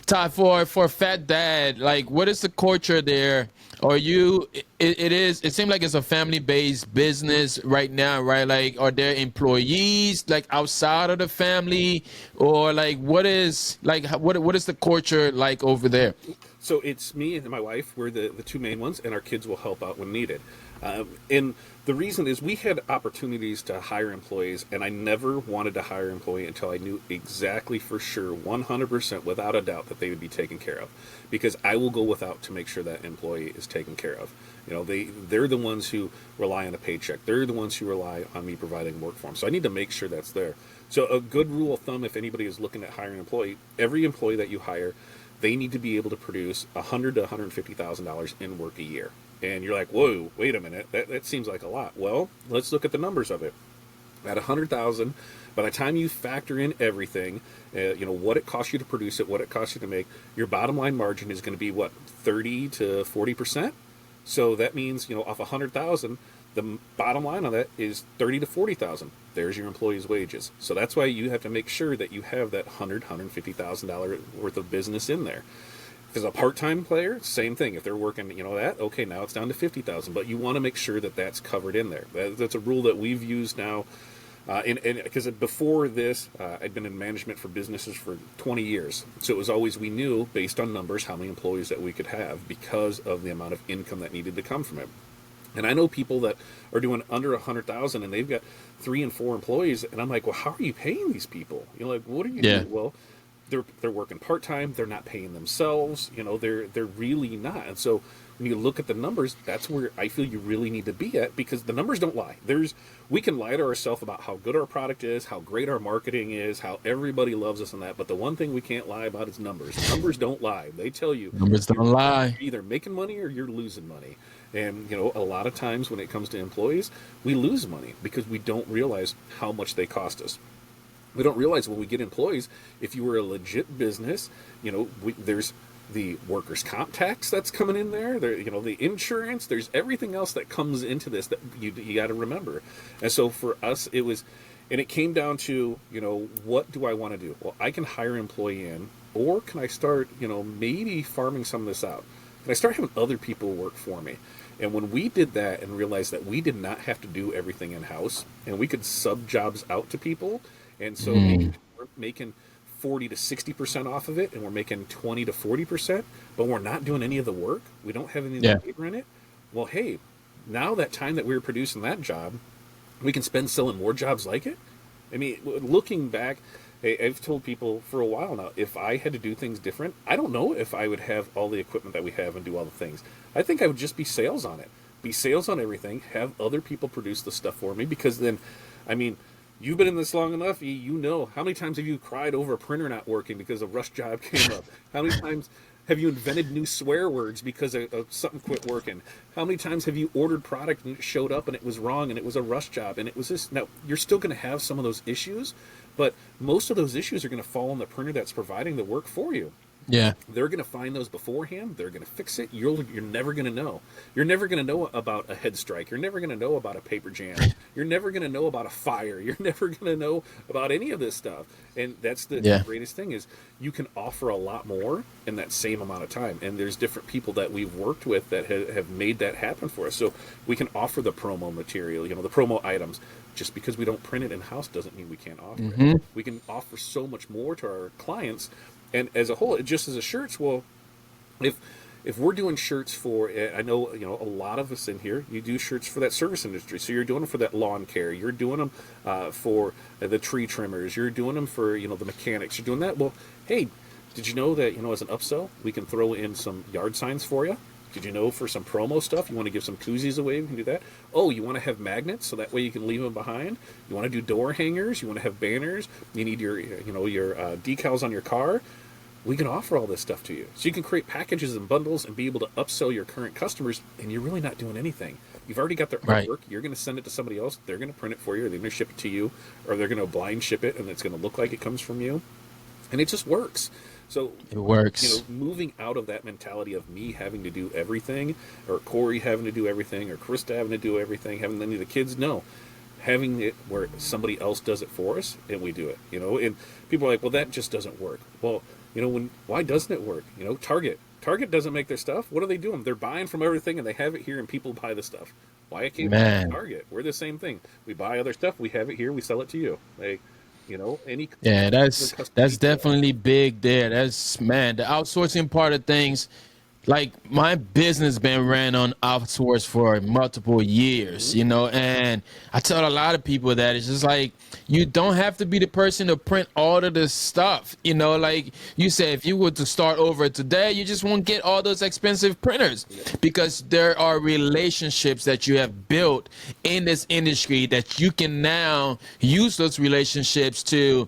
Ty, for Fat Dad, like, what is the culture there? Are you? It is. It seems like it's a family-based business right now, right? Like, are there employees like outside of the family, or like what is the culture like over there? So it's me and my wife. We're the two main ones, and our kids will help out when needed. And the reason is we had opportunities to hire employees, and I never wanted to hire an employee until I knew exactly for sure, 100% without a doubt, that they would be taken care of. Because I will go without to make sure that employee is taken care of. You know, they're the ones who rely on a paycheck. They're the ones who rely on me providing work for them. So I need to make sure that's there. So a good rule of thumb, if anybody is looking at hiring an employee, every employee that you hire, they need to be able to produce $100,000 to $150,000 in work a year. And you're like, whoa, wait a minute, that seems like a lot. Well, let's look at the numbers of it. At 100,000, by the time you factor in everything, what it costs you to produce it, what it costs you to make, your bottom line margin is going to be what, 30 to 40%. So that means, off 100,000, the bottom line on that is 30 to 40,000. There's your employee's wages. So that's why you have to make sure that you have that $150,000 worth of business in there. If it's a part-time player, same thing. If they're working, okay, now it's down to 50,000. But you want to make sure that that's covered in there. That's a rule that we've used now. And because before this, I'd been in management for businesses for 20 years. So it was always, we knew based on numbers how many employees that we could have because of the amount of income that needed to come from it. And I know people that are doing under 100,000 and they've got 3 and 4 employees, and I'm like, well, how are you paying these people? Like, what are you doing? Well, they're working part time. They're not paying themselves. They're really not. And so when you look at the numbers, that's where I feel you really need to be at, because the numbers don't lie. We can lie to ourselves about how good our product is, how great our marketing is, how everybody loves us and that. But the one thing we can't lie about is numbers. Numbers don't lie. They tell you Numbers don't lie. you're either making money or you're losing money. And, a lot of times when it comes to employees, we lose money because we don't realize how much they cost us. We don't realize when we get employees, if you were a legit business, there's the workers' comp tax that's coming in there, the insurance, there's everything else that comes into this that you got to remember. And so for us, it came down to, what do I want to do? Well, I can hire an employee in, or can I start, maybe farming some of this out? Can I start having other people work for me? And when we did that and realized that we did not have to do everything in-house, and we could sub jobs out to people, and so maybe we're making 40 to 60% off of it, and we're making 20 to 40%, but we're not doing any of the work. We don't have any of the labor in it. Well, hey, now that time that we were producing that job, we can spend selling more jobs like it. I mean, looking back, I've told people for a while now, if I had to do things different, I don't know if I would have all the equipment that we have and do all the things. I think I would just be sales on it. Be sales on everything, have other people produce the stuff for me, because then, I mean, you've been in this long enough, you know, how many times have you cried over a printer not working because a rush job came up? How many times have you invented new swear words because of something quit working? How many times have you ordered product and it showed up and it was wrong and it was a rush job and it was this? Now, you're still going to have some of those issues, but most of those issues are going to fall on the printer that's providing the work for you. Yeah. They're going to find those beforehand. They're going to fix it. You're never going to know. You're never going to know about a head strike. You're never going to know about a paper jam. You're never going to know about a fire. You're never going to know about any of this stuff. And that's the greatest thing is you can offer a lot more in that same amount of time. And there's different people that we've worked with that have made that happen for us. So we can offer the promo material, the promo items. Just because we don't print it in-house doesn't mean we can't offer it. We can offer so much more to our clients. And as a whole, just as a shirts, well, if we're doing shirts for, I know, a lot of us in here, you do shirts for that service industry. So you're doing them for that lawn care. You're doing them for the tree trimmers. You're doing them for, the mechanics. You're doing that. Well, hey, did you know that, as an upsell, we can throw in some yard signs for you? Did you know for some promo stuff, you want to give some koozies away? We can do that. Oh, you want to have magnets so that way you can leave them behind? You want to do door hangers? You want to have banners? You need your decals on your car? We can offer all this stuff to you. So you can create packages and bundles and be able to upsell your current customers, and you're really not doing anything. You've already got their artwork. You're going to send it to somebody else. They're going to print it for you, or they're going to ship it to you, or they're going to blind ship it, and it's going to look like it comes from you. And it just works. So, It works. moving out of that mentality of me having to do everything, or Corey having to do everything, or Krista having to do everything, having any of the kids, no. Having it where somebody else does it for us and we do it, and people are like, well, that just doesn't work. Well, why doesn't it work? Target doesn't make their stuff. What are they doing? They're buying from everything and they have it here and people buy the stuff. Why can't Man. Target? We're the same thing. We buy other stuff, we have it here, we sell it to you. Any Yeah, that's customer that's definitely big there. That's, man, the outsourcing part of things. Like, my business been ran on outsource for multiple years, and I tell a lot of people that it's just like, you don't have to be the person to print all of this stuff, like you said, if you were to start over today, you just won't get all those expensive printers, because there are relationships that you have built in this industry that you can now use those relationships to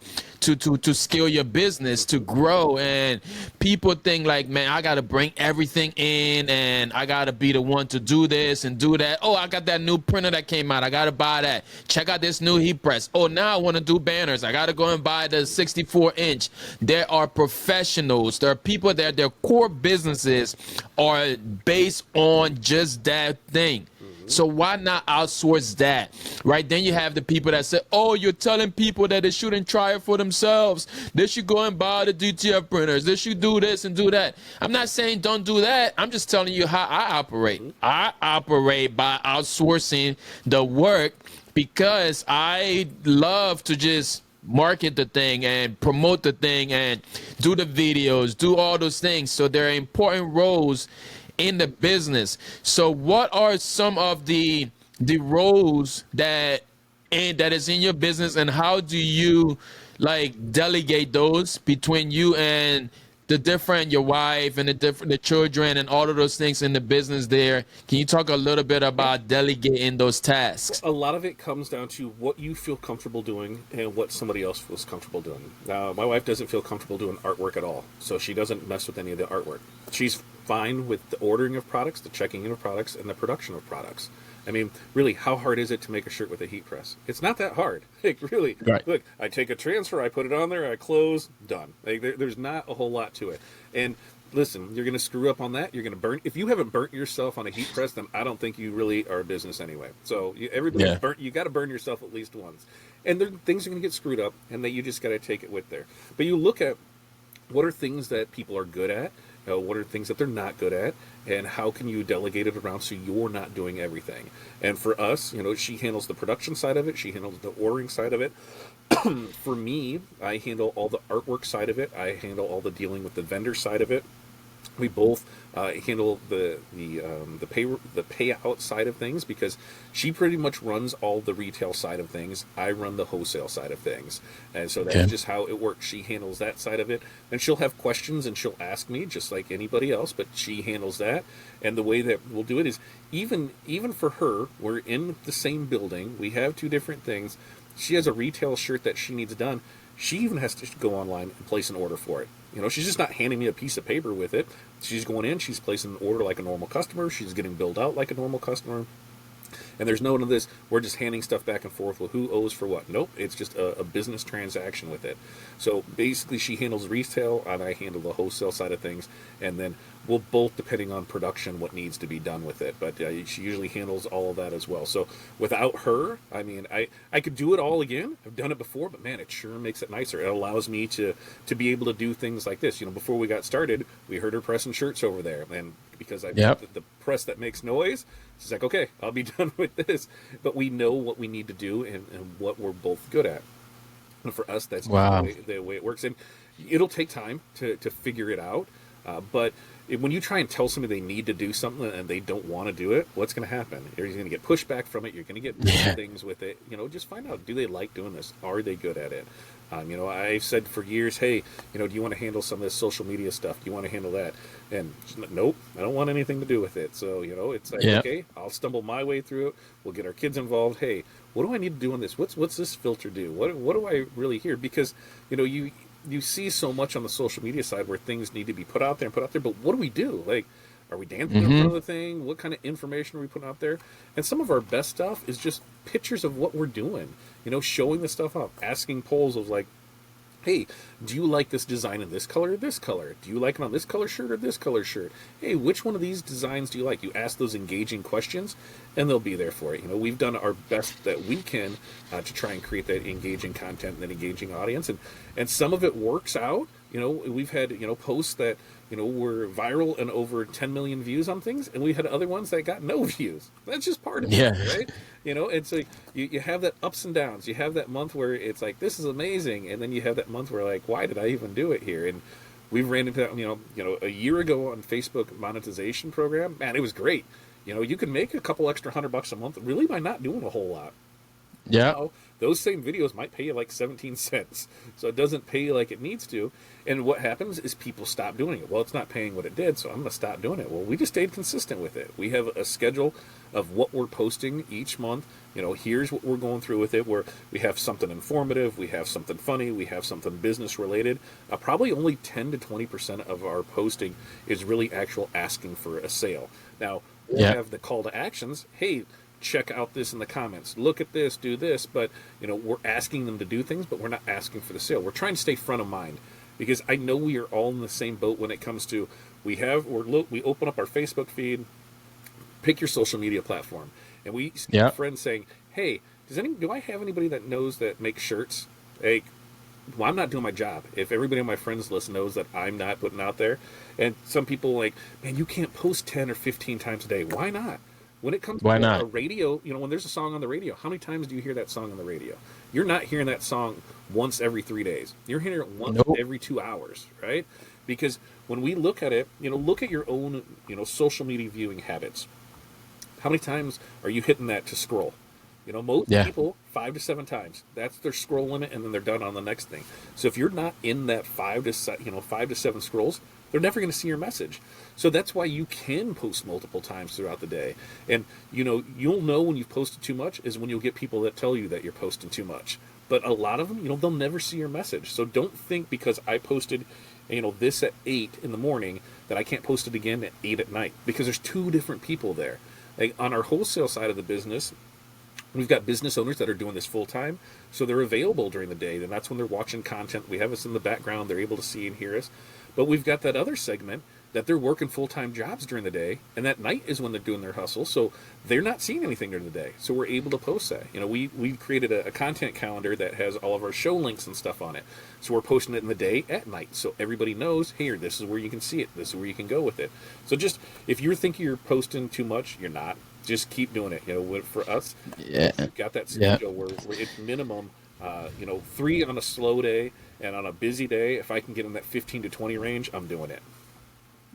scale your business, to grow. And people think like, man, I gotta bring everything in and I gotta be the one to do this and do that. Oh, I got that new printer that came out, I gotta buy that. Check out this new heat press. Oh, now I want to do banners, I gotta go and buy the 64-inch. There are professionals, there are people that their core businesses are based on just that thing. So why not outsource that, right? Then you have the people that say, oh, you're telling people that they shouldn't try it for themselves. They should go and buy the DTF printers. They should do this and do that. I'm not saying don't do that. I'm just telling you how I operate. I operate by outsourcing the work because I love to just market the thing and promote the thing and do the videos, do all those things. So there are important roles in the business. So what are some of the roles that is in your business, and how do you like delegate those between you and your wife and the children and all of those things in the business there? Can you talk a little bit about delegating those tasks? A lot of it comes down to what you feel comfortable doing and what somebody else feels comfortable doing. Now, my wife doesn't feel comfortable doing artwork at all, so she doesn't mess with any of the artwork. She's fine with the ordering of products, the checking in of products, and the production of products. I mean, really, how hard is it to make a shirt with a heat press? It's not that hard. Like, really, Right. Look, I take a transfer, I put it on there, I close, done. Like, there's not a whole lot to it. And listen, you're going to screw up on that. You're going to burn. If you haven't burnt yourself on a heat press, then I don't think you really are a business anyway. So everybody's burnt. You got to burn yourself at least once. And things are going to get screwed up, and that you just got to take it with there. But you look at what are things that people are good at, what are things that they're not good at, and how can you delegate it around so you're not doing everything. And for us, she handles the production side of it, she handles the ordering side of it. For me, I handle all the artwork side of it, I handle all the dealing with the vendor side of it. We both handle the payout side of things, because she pretty much runs all the retail side of things. I run the wholesale side of things, and so that's just how it works. She handles that side of it, and she'll have questions and she'll ask me just like anybody else. But she handles that, and the way that we'll do it is even for her. We're in the same building. We have two different things. She has a retail shirt that she needs done. She even has to go online and place an order for it. She's just not handing me a piece of paper with it. She's going in, she's placing an order like a normal customer. She's getting billed out like a normal customer. And there's none of this, we're just handing stuff back and forth. Well, who owes for what? Nope, it's just a business transaction with it. So basically she handles retail and I handle the wholesale side of things. And then we'll both, depending on production, what needs to be done with it. But she usually handles all of that as well. So without her, I mean, I could do it all again. I've done it before, but man, it sure makes it nicer. It allows me to be able to do things like this. Before we got started, we heard her pressing shirts over there. And because I put the press that makes noise, she's like, okay, I'll be done with this. But we know what we need to do and what we're both good at. And for us, that's the way it works. And it'll take time to figure it out. But when you try and tell somebody they need to do something and they don't want to do it, what's going to happen? You're going to get pushback from it. You're going to get things with it. Just find out, do they like doing this? Are they good at it? I've said for years, hey, do you want to handle some of this social media stuff? Do you want to handle that? And nope, I don't want anything to do with it. So, it's like, okay, I'll stumble my way through it. We'll get our kids involved. Hey, what do I need to do on this? What's this filter do? What do I really hear? Because, you see so much on the social media side where things need to be put out there, but what do we do? Like, are we dancing in front of the thing? What kind of information are we putting out there? And some of our best stuff is just pictures of what we're doing, showing the stuff up, asking polls of like, Hey, do you like this design in this color or this color? Do you like it on this color shirt or this color shirt? Hey, which one of these designs do you like? You ask those engaging questions, and they'll be there for it. We've done our best that we can to try and create that engaging content and that engaging audience, and some of it works out. We've had posts that were viral and over 10 million views on things, and we had other ones that got no views. That's just part of it, Yeah. right? It's like you have that ups and downs. You have that month where it's like, this is amazing, and then you have that month where like, why did I even do it here? And we've ran into that, a year ago on Facebook monetization program. Man, it was great. You could make a couple extra $100 a month really by not doing a whole lot. Yeah. Now, those same videos might pay you like 17 cents. So it doesn't pay you like it needs to. And what happens is people stop doing it. Well, it's not paying what it did, so I'm going to stop doing it. Well, we just stayed consistent with it. We have a schedule of what we're posting each month. Here's what we're going through with it, where we have something informative, we have something funny, we have something business related. Probably only 10 to 20% of our posting is really actual asking for a sale. Now, we'll have the call to actions. Hey, check out this in the comments, look at this, do this. But we're asking them to do things, but we're not asking for the sale. We're trying to stay front of mind, because I know we are all in the same boat when it comes to we open up our Facebook feed, pick your social media platform, and we get friends saying, hey, do I have anybody that knows that makes shirts? Hey, well, I'm not doing my job if everybody on my friends list knows that I'm not putting out there. And some people like, man, you can't post 10 or 15 times a day. Why not? When it comes to a radio, when there's a song on the radio, how many times do you hear that song on the radio? You're not hearing that song once every 3 days. You're hearing it once every 2 hours, right? Because when we look at it, look at your own, social media viewing habits. How many times are you hitting that to scroll? Most people 5 to 7 times. That's their scroll limit, and then they're done on the next thing. So if you're not in that 5 to 7 scrolls, they're never going to see your message. So that's why you can post multiple times throughout the day. And you'll know when you've posted too much is when you'll get people that tell you that you're posting too much. But a lot of them, they'll never see your message. So don't think because I posted this at 8 in the morning that I can't post it again at 8 at night, because there's two different people there. Like on our wholesale side of the business, we've got business owners that are doing this full time, so they're available during the day, and that's when they're watching content. We have us in the background, they're able to see and hear us. But we've got that other segment that they're working full-time jobs during the day, and that night is when they're doing their hustle, so they're not seeing anything during the day. So we're able to post that. We created a content calendar that has all of our show links and stuff on it. So we're posting it in the day, at night, so everybody knows, here, this is where you can see it, this is where you can go with it. So just, if you're thinking you're posting too much, you're not. Just keep doing it. For us, we've got that schedule where it's minimum, 3 on a slow day, and on a busy day, if I can get in that 15 to 20 range, I'm doing it.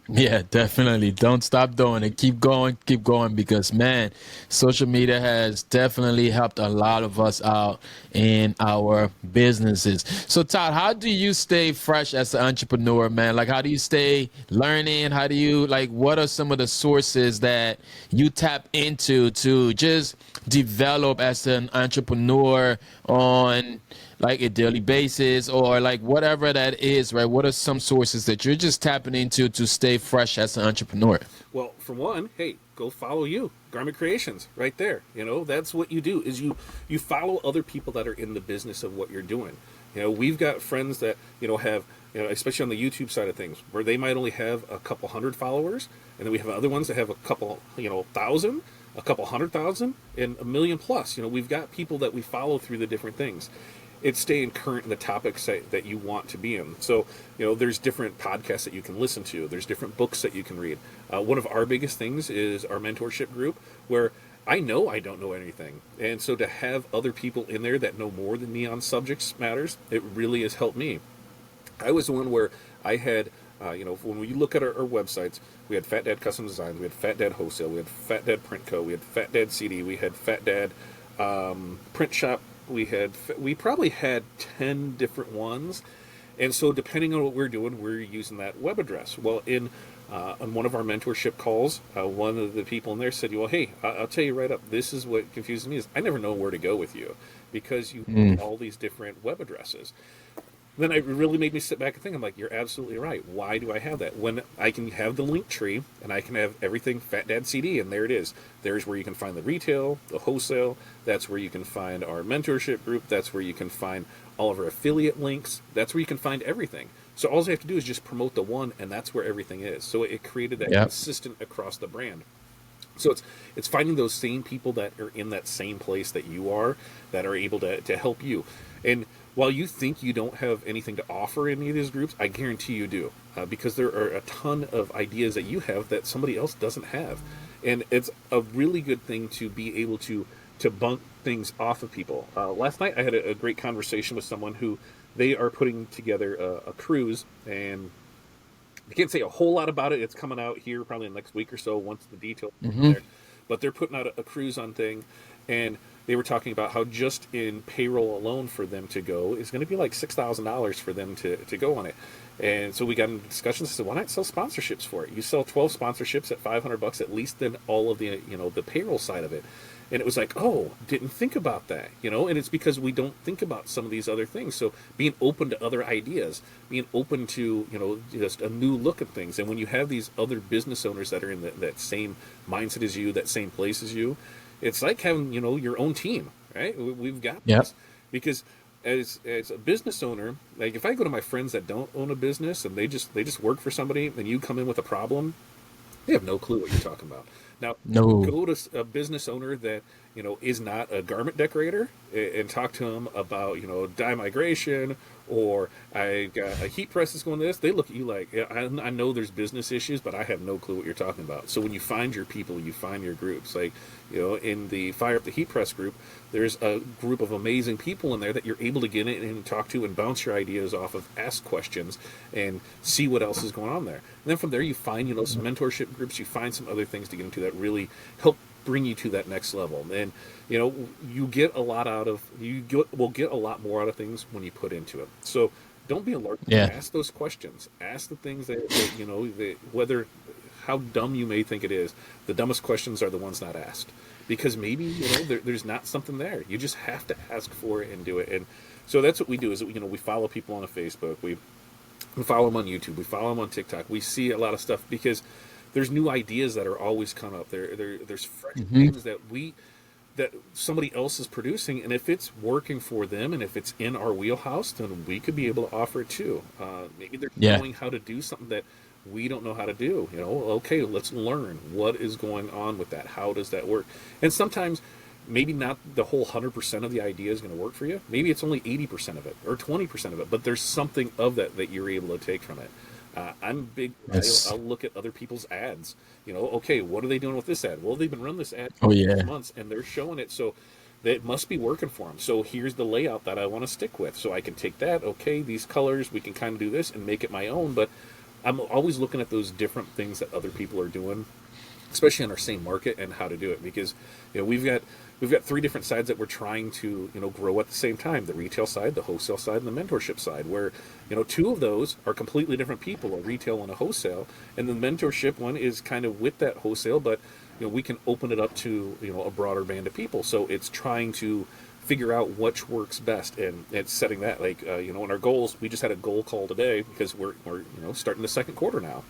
Yeah, definitely. Don't stop doing it. Keep going, because man, social media has definitely helped a lot of us out in our businesses. So Todd, how do you stay fresh as an entrepreneur, man? Like, how do you stay learning? How do you, like, what are some of the sources that you tap into to just develop as an entrepreneur on like a daily basis, or like whatever that is, right? What are some sources that you're just tapping into to stay fresh as an entrepreneur? Well, for one, hey, go follow you, Garment Creations, right there. That's what you do, is you follow other people that are in the business of what you're doing. We've got friends that, have, especially on the YouTube side of things, where they might only have a couple hundred followers, and then we have other ones that have a couple, thousand, a couple 100,000, and a million plus. We've got people that we follow through the different things. It's staying current in the topics that you want to be in. So, there's different podcasts that you can listen to. There's different books that you can read. One of our biggest things is our mentorship group, where I know I don't know anything. And so to have other people in there that know more than me on subjects matters, it really has helped me. I was the one where I had, when we look at our websites, we had Fat Dad Custom Designs, we had Fat Dad Wholesale, we had Fat Dad Print Co., we had Fat Dad CD, we had Fat Dad Print Shop, we probably had 10 different ones. And so depending on what we're doing, we're using that web address. Well, on one of our mentorship calls, one of the people in there said, well, hey, I'll tell you right up, this is what confuses me, is I never know where to go with you, because you have all these different web addresses. Then it really made me sit back and think. I'm like, you're absolutely right. Why do I have that? When I can have the link tree, and I can have everything Fat Dad CD, and there it is. There's where you can find the retail, the wholesale. That's where you can find our mentorship group. That's where you can find all of our affiliate links. That's where you can find everything. So all you have to do is just promote the one, and that's where everything is. So it created that Yep. consistent across the brand. So it's finding those same people that are in that same place that you are, that are able to help you. And while you think you don't have anything to offer in any of these groups, I guarantee you do, because there are a ton of ideas that you have that somebody else doesn't have, and it's a really good thing to be able to bunk things off of people. Last night I had a great conversation with someone who they are putting together a cruise, and I can't say a whole lot about it. It's coming out here probably in the next week or so once the details are Hmm. there. But they're putting out a cruise on thing, and they were talking about how just in payroll alone for them to go is going to be like $6,000 for them to go on it. And so we got into discussions. I said, why not sell sponsorships for it? You sell 12 sponsorships at $500 at least, then all of the the payroll side of it. And it was like, oh, didn't think about that, and it's because we don't think about some of these other things. So being open to other ideas, being open to, just a new look at things. And when you have these other business owners that are in that same mindset as you, that same place as you, it's like having, your own team, right? We've got Yep. this. Because as a business owner, like if I go to my friends that don't own a business and they just work for somebody, and you come in with a problem, they have no clue what you're talking about. Now, No. go to a business owner that is not a garment decorator and talk to them about dye migration, or I got a heat press that's going to this. They look at you like, yeah, I know there's business issues, but I have no clue what you're talking about. So when you find your people, you find your groups. Like in the Fire Up the Heat Press group, there's a group of amazing people in there that you're able to get in and talk to and bounce your ideas off of, ask questions, and see what else is going on there. And then from there, you find some mentorship groups. You find some other things to get into that really help bring you to that next level. And you get a lot out of will get a lot more out of things when you put into it. So don't be alarmed. Yeah. Ask those questions. Ask the things that whether how dumb you may think it is. The dumbest questions are the ones not asked, because maybe there's not something there. You just have to ask for it and do it. And so that's what we do. Is we follow people on Facebook. We follow them on YouTube. We follow them on TikTok. We see a lot of stuff because there's new ideas that are always coming up. There's fresh things that somebody else is producing, and if it's working for them and if it's in our wheelhouse, then we could be able to offer it too. Maybe they're Yeah. knowing how to do something that we don't know how to do. Okay, let's learn what is going on with that. How does that work? And sometimes maybe not the whole 100% of the idea is going to work for you. Maybe it's only 80% of it or 20% of it, but there's something of that you're able to take from it. I'm big. Yes. I'll look at other people's ads. Okay, what are they doing with this ad? Well, they've been running this ad Oh for yeah. 6 months, and they're showing it, so it must be working for them. So here's the layout that I want to stick with. So I can take that. Okay, these colors, we can kind of do this and make it my own. But I'm always looking at those different things that other people are doing, especially in our same market, and how to do it, because we've got three different sides that we're trying to grow at the same time: the retail side, the wholesale side, and the mentorship side, where two of those are completely different people, a retail and a wholesale, and the mentorship one is kind of with that wholesale, but we can open it up to a broader band of people. So it's trying to figure out which works best, and it's setting that, like in our goals. We just had a goal call today because we're starting the second quarter now.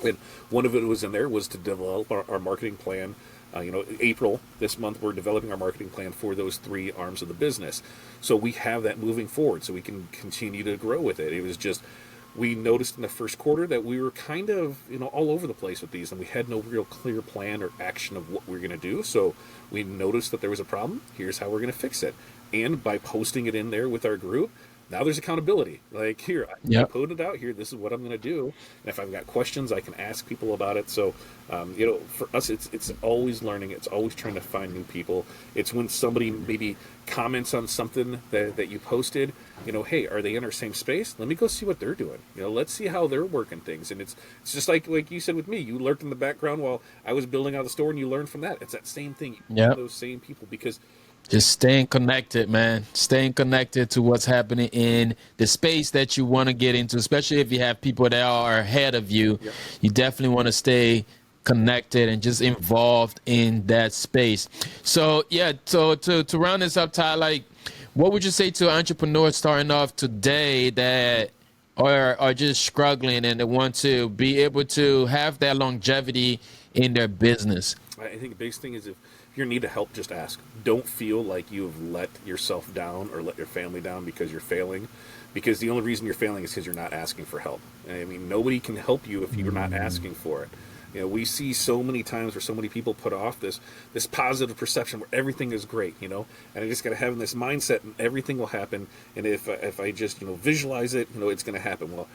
And one of it was in there was to develop our marketing plan. April this month, we're developing our marketing plan for those three arms of the business. So we have that moving forward so we can continue to grow with it. It was just, we noticed in the first quarter that we were kind of, all over the place with these, and we had no real clear plan or action of what we were going to do. So we noticed that there was a problem. Here's how we're going to fix it. And by posting it in there with our group, now there's accountability. Like, here, I Yep. put it out here. This is what I'm going to do. And if I've got questions, I can ask people about it. So, for us, it's always learning. It's always trying to find new people. It's when somebody maybe comments on something that you posted, hey, are they in our same space? Let me go see what they're doing. Let's see how they're working things. And it's just like you said with me. You lurked in the background while I was building out the store, and you learned from that. It's that same thing. You Yep. those same people, because Just staying connected, man. Staying connected to what's happening in the space that you want to get into, especially if you have people that are ahead of you. Yep. You definitely want to stay connected and just involved in that space. So yeah, so to round this up, Ty, like, what would you say to entrepreneurs starting off today that are just struggling and they want to be able to have that longevity in their business? I think the biggest thing is if you're in need of help, just ask. Don't feel like you've let yourself down or let your family down because you're failing, because the only reason you're failing is because you're not asking for help. I mean, nobody can help you if you're not asking for it. You know, we see so many times where so many people put off this positive perception where everything is great, you know, and I just got to have this mindset and everything will happen. And if I just, you know, visualize it, you know, it's going to happen. Well,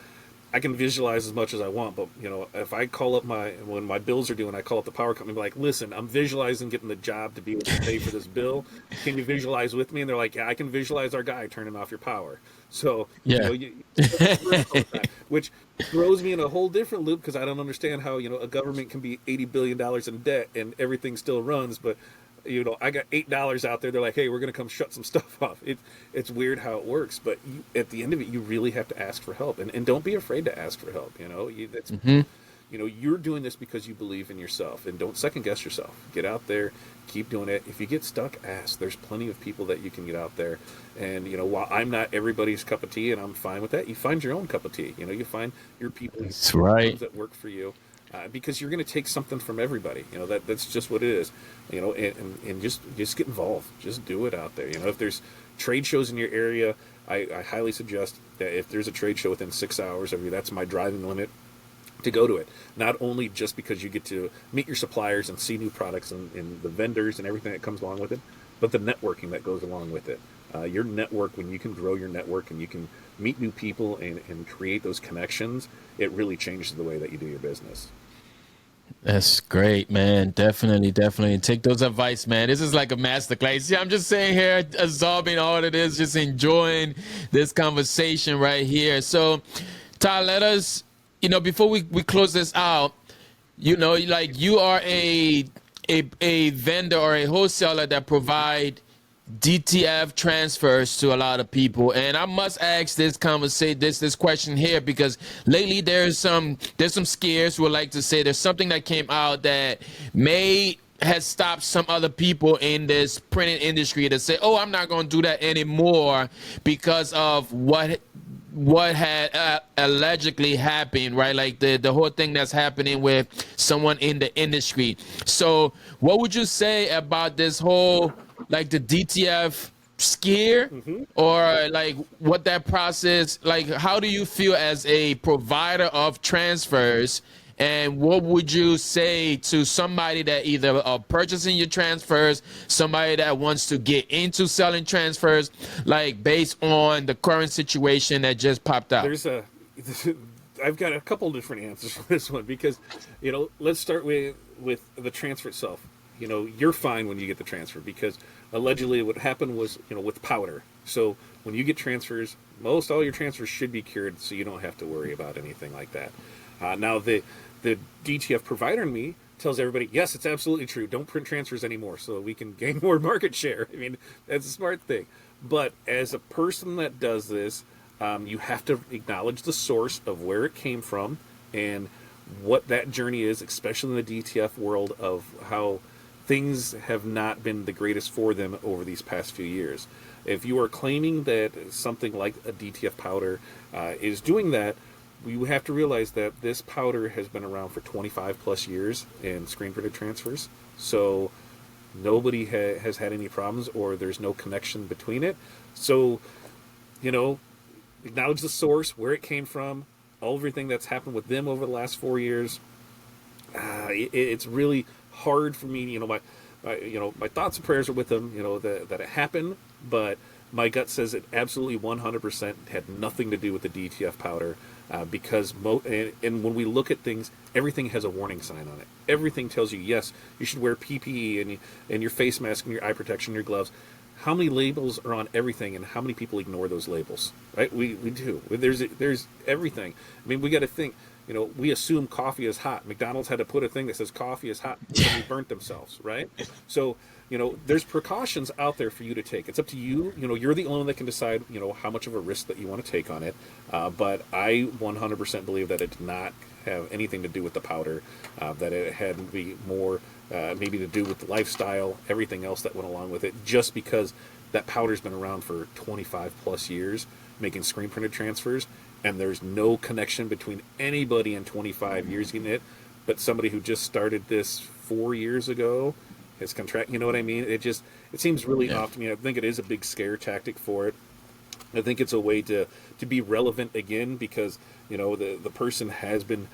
I can visualize as much as I want, but you know, if I call up when my bills are due, and I call up the power company, and be like, listen, I'm visualizing getting the job to be able to pay for this bill. Can you visualize with me? And they're like, yeah, I can visualize our guy turning off your power. So, you Yeah. know, which throws me in a whole different loop because I don't understand how, you know, a government can be $80 billion in debt and everything still runs, but you know, I got $8 out there. They're like, hey, we're going to come shut some stuff off. It's weird how it works, but at the end of it, you really have to ask for help, and don't be afraid to ask for help. You know, you know, you're doing this because you believe in yourself, and don't second guess yourself. Get out there, keep doing it. If you get stuck, ask. There's plenty of people that you can get out there, and you know, while I'm not everybody's cup of tea, and I'm fine with that, you find your own cup of tea. You know, you find your people, That's right. that work for you. Because you're going to take something from everybody, you know, that's just what it is, you know, and just get involved, just do it out there. You know, if there's trade shows in your area, I highly suggest that if there's a trade show within 6 hours of you, that's my driving limit to go to it. Not only just because you get to meet your suppliers and see new products and the vendors and everything that comes along with it, but the networking that goes along with it. Your network, when you can grow your network and you can meet new people and create those connections, it really changes the way that you do your business. That's great, man. Definitely, definitely. Take those advice, man. This is like a masterclass. Yeah, I'm just sitting here absorbing all of this, just enjoying this conversation right here. So, Todd, let us, you know, before we close this out, you know, like you are a vendor or a wholesaler that provide DTF transfers to a lot of people, and I must ask this question here because lately there's some scares who would like to say there's something that came out that may has stopped some other people in this printing industry to say, oh, I'm not going to do that anymore because of what had allegedly happened, right? Like the whole thing that's happening with someone in the industry. So what would you say about this whole, like the DTF scare, Hmm. or like what that process, like how do you feel as a provider of transfers, and what would you say to somebody that either are purchasing your transfers, somebody that wants to get into selling transfers, like based on the current situation that just popped out? There's a, I've got a couple different answers for this one because, you know, let's start with the transfer itself. You know, you're fine when you get the transfer because allegedly what happened was, you know, with powder. So when you get transfers, most all your transfers should be cured, so you don't have to worry about anything like that. Now the DTF provider in me tells everybody, yes, it's absolutely true. Don't print transfers anymore so we can gain more market share. I mean, that's a smart thing. But as a person that does this, you have to acknowledge the source of where it came from and what that journey is, especially in the DTF world, of how things have not been the greatest for them over these past few years. If you are claiming that something like a DTF powder is doing that, we have to realize that this powder has been around for 25 plus years in screen printed transfers. So nobody has had any problems, or there's no connection between it. So, you know, acknowledge the source, where it came from, everything that's happened with them over the last 4 years. It's really hard for me, you know, my thoughts and prayers are with them, you know, that it happened, but my gut says it absolutely 100% had nothing to do with the DTF powder, because and when we look at things, everything has a warning sign on it. Everything tells you, yes, you should wear PPE and your face mask and your eye protection, your gloves. How many labels are on everything, and how many people ignore those labels? Right? We do. There's everything. I mean, we got to think. You know, we assume coffee is hot. McDonald's had to put a thing that says coffee is hot, and they burnt themselves, right? So, you know, there's precautions out there for you to take. It's up to you. You know, you're the only one that can decide, you know, how much of a risk that you want to take on it. But I 100% believe that it did not have anything to do with the powder, that it had maybe more maybe to do with the lifestyle, everything else that went along with it, just because that powder's been around for 25 plus years making screen printed transfers, and there's no connection between anybody in 25 years getting it, but somebody who just started this 4 years ago his contract. You know what I mean? It seems really off to me. I think it is a big scare tactic for it. I think it's a way to be relevant again because the person has been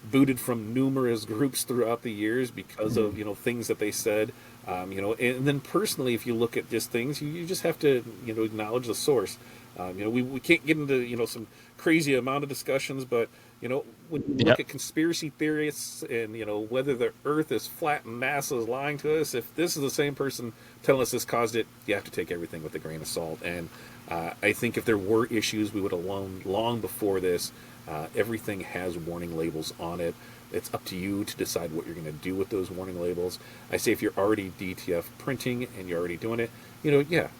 booted from numerous groups throughout the years because of things that they said. And then personally, if you look at just things, you just have to acknowledge the source. We can't get into some crazy amount of discussions, but when you look Yep. at conspiracy theorists and whether the Earth is flat and NASA is lying to us, if this is the same person telling us this caused it, you have to take everything with a grain of salt. And I think if there were issues, we would have known long before this. Everything has warning labels on it. It's up to you to decide what you're going to do with those warning labels. I say if you're already DTF printing and you're already doing it,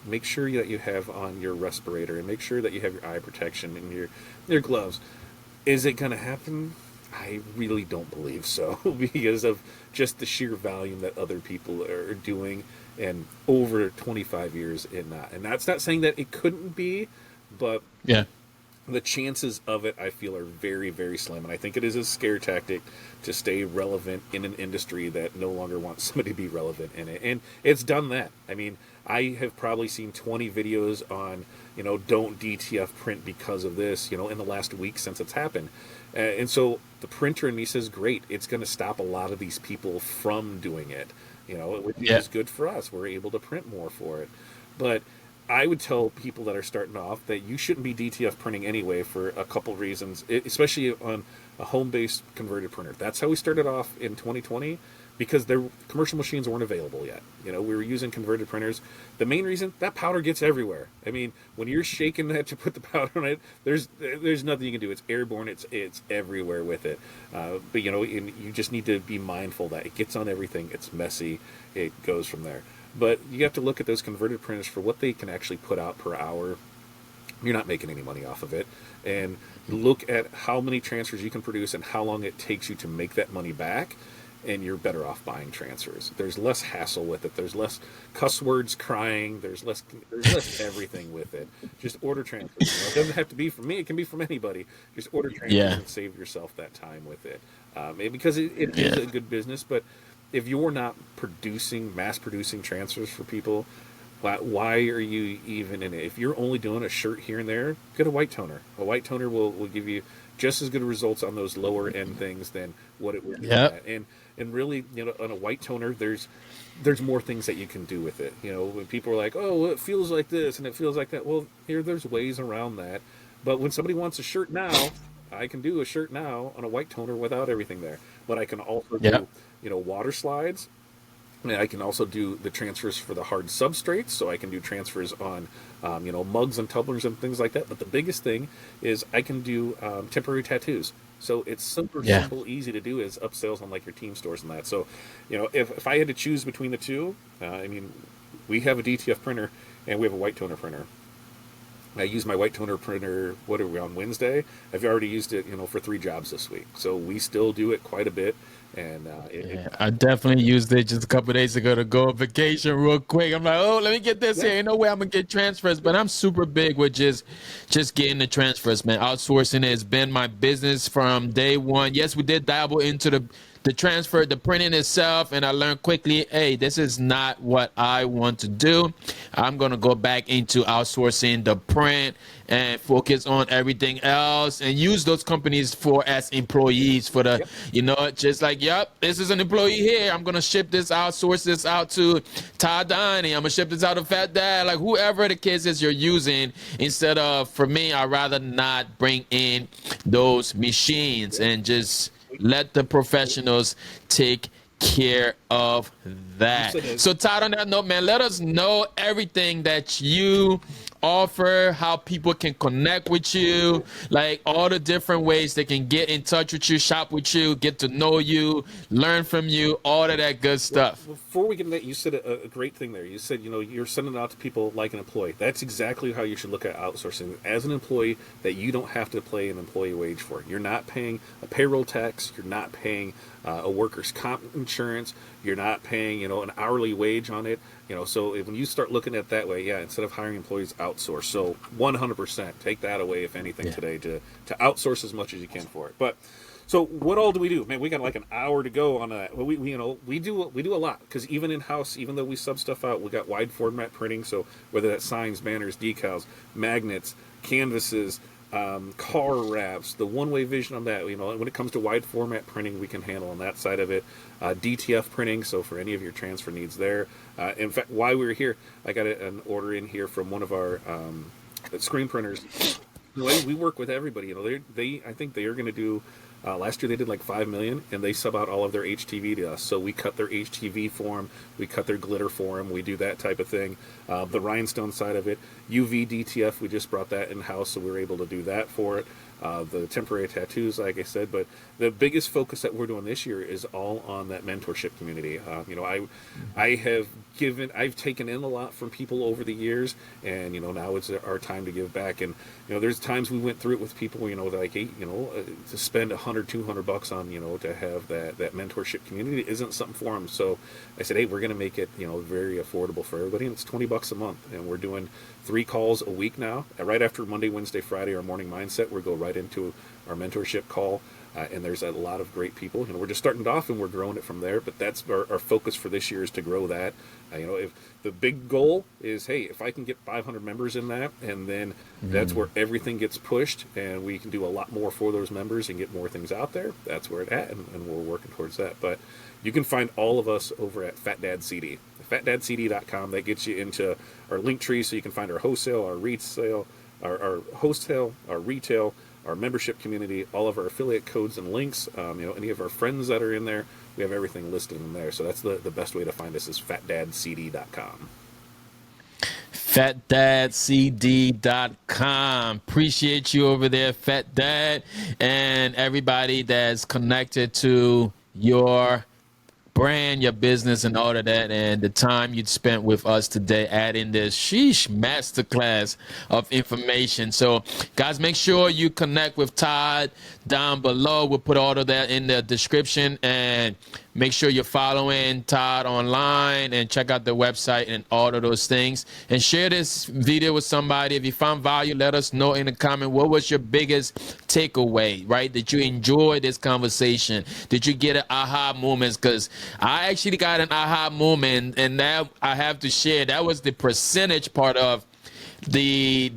make sure that you have on your respirator and make sure that you have your eye protection and your gloves. Is it going to happen? I really don't believe so because of just the sheer volume that other people are doing and over 25 years and that's not saying that it couldn't be, but Yeah. the chances of it, I feel, are very, very slim. And I think it is a scare tactic to stay relevant in an industry that no longer wants somebody to be relevant in it. And it's done that. I mean, I have probably seen 20 videos on, don't DTF print because of this, in the last week since it's happened. And so the printer in me says, great, it's going to stop a lot of these people from doing it, which Yeah. is good for us. We're able to print more for it. But I would tell people that are starting off that you shouldn't be DTF printing anyway for a couple reasons, especially on a home-based converted printer. That's how we started off in 2020 because their commercial machines weren't available yet. We were using converted printers. The main reason, that powder gets everywhere. I mean, when you're shaking that to put the powder on it, there's nothing you can do. It's airborne. It's everywhere with it. But you just need to be mindful that it gets on everything. It's messy. It goes from there. But you have to look at those converted printers for what they can actually put out per hour. You're not making any money off of it. And look at how many transfers you can produce and how long it takes you to make that money back. And you're better off buying transfers. There's less hassle with it. There's less cuss words crying. There's less everything with it. Just order transfers. It doesn't have to be from me. It can be from anybody. Just order transfers Yeah. and save yourself that time with it. Because it is Yeah. a good business, but if you're not mass producing transfers for people, why are you even in it? If you're only doing a shirt here and there, get a white toner. A white toner will give you just as good results on those lower end things than what it would be Yep. at. And really, on a white toner, there's more things that you can do with it. When people are like, oh, well, it feels like this and it feels like that. Well, there's ways around that. But when somebody wants a shirt now, I can do a shirt now on a white toner without everything there. But I can also Yep. do, water slides. And I can also do the transfers for the hard substrates, so I can do transfers on, mugs and tumblers and things like that. But the biggest thing is I can do temporary tattoos. So it's super Yeah. simple, easy to do as upsells on like your team stores and that. So, if I had to choose between the two, we have a DTF printer and we have a white toner printer. I use my white toner printer, what are we on Wednesday? I've already used it, for 3 jobs this week. So we still do it quite a bit. And Yeah, I definitely used it just a couple of days ago to go on vacation real quick. I'm like, oh, let me get this here. Ain't no way I'm gonna get transfers, but I'm super big with just getting the transfers, man. Outsourcing has been my business from day one. Yes, we did dabble into the transfer, the printing itself, and I learned quickly, hey, this is not what I want to do. I'm gonna go back into outsourcing the print and focus on everything else and use those companies for as employees for the, just like, yep, this is an employee here. I'm gonna ship this, outsource this out to Todd Donnie. I'm gonna ship this out to Fat Dad, like whoever the case is you're using. Instead of, for me, I'd rather not bring in those machines and just let the professionals take care of that. So Todd, on that note, man, let us know everything that you offer, how people can connect with you, like all the different ways they can get in touch with you, shop with you, get to know you, learn from you, all of that good stuff. Before we get into that, you said a great thing there. You said, you're sending it out to people like an employee. That's exactly how you should look at outsourcing. As an employee that you don't have to pay an employee wage for. You're not paying a payroll tax. You're not paying a workers' comp insurance. You're not paying, an hourly wage on it. So when you start looking at it that way, instead of hiring employees, outsource. So 100% take that away, if anything, today to outsource as much as you can for it. But So what all do we do? Man, we got like an hour to go on that. Well, we do a lot because even in house, even though we sub stuff out, we got wide format printing. So whether that's signs, banners, decals, magnets, canvases, car wraps, the one-way vision on that. When it comes to wide format printing, we can handle on that side of it. DTF printing, so for any of your transfer needs there. In fact, while we were here, I got an order in here from one of our screen printers. The way we work with everybody, I think they are going to do. Last year they did like 5 million, and they sub out all of their HTV to us. So we cut their HTV for them, we cut their glitter for them, we do that type of thing. The rhinestone side of it, UV DTF, we just brought that in house, so we were able to do that for it. The temporary tattoos, like I said, but the biggest focus that we're doing this year is all on that mentorship community. I've taken in a lot from people over the years, and now it's our time to give back. And there's times we went through it with people, like, hey, to spend $100-200 on to have that mentorship community isn't something for them. So I said, hey, we're going to make it very affordable for everybody, and it's $20 a month, and we're doing 3 calls a week now. Right after Monday, Wednesday, Friday, our morning mindset, we go right into our mentorship call. And there's a lot of great people. We're just starting it off and we're growing it from there. But that's our focus for this year is to grow that. If the big goal is, hey, if I can get 500 members in that, and then that's where everything gets pushed, and we can do a lot more for those members and get more things out there. That's where it's at, and we're working towards that. But you can find all of us over at FatDadCD, FatDadCD.com. That gets you into our link tree, so you can find our wholesale, our resale, our wholesale, our retail, our membership community, all of our affiliate codes and links, any of our friends that are in there, we have everything listed in there. So that's the best way to find us is fatdadcd.com. FatDadCD.com. Appreciate you over there, Fat Dad, and everybody that's connected to your brand, your business, and all of that, and the time you'd spent with us today adding this masterclass of information. So guys, make sure you connect with Todd down below. We'll put all of that in the description, and make sure you're following Todd online and check out the website and all of those things, and share this video with somebody. If you found value, let us know in the comment what was your biggest takeaway, right? Did you enjoy this conversation? Did you get an aha moments? Because I actually got an aha moment, and that I have to share. That was the percentage part of the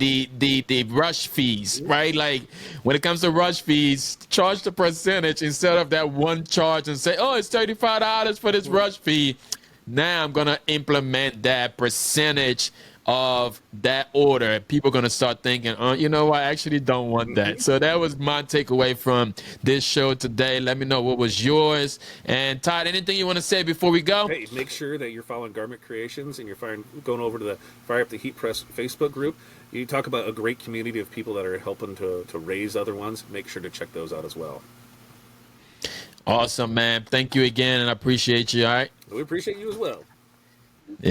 rush fees, right? Like when it comes to rush fees, charge the percentage instead of that one charge and say, oh, it's $35 for this rush fee. Now I'm gonna implement that percentage of that order. People are going to start thinking, oh, I actually don't want that. So that was my takeaway from this show today. Let me know what was yours. And Todd, anything you want to say before we go? Hey, make sure that you're following Garment Creations and you're going over to the Fire Up the Heat Press Facebook group. You talk about a great community of people that are helping to raise other ones. Make sure to check those out as well. Awesome, man. Thank you again, and I appreciate you. All right. We appreciate you as well. Yeah.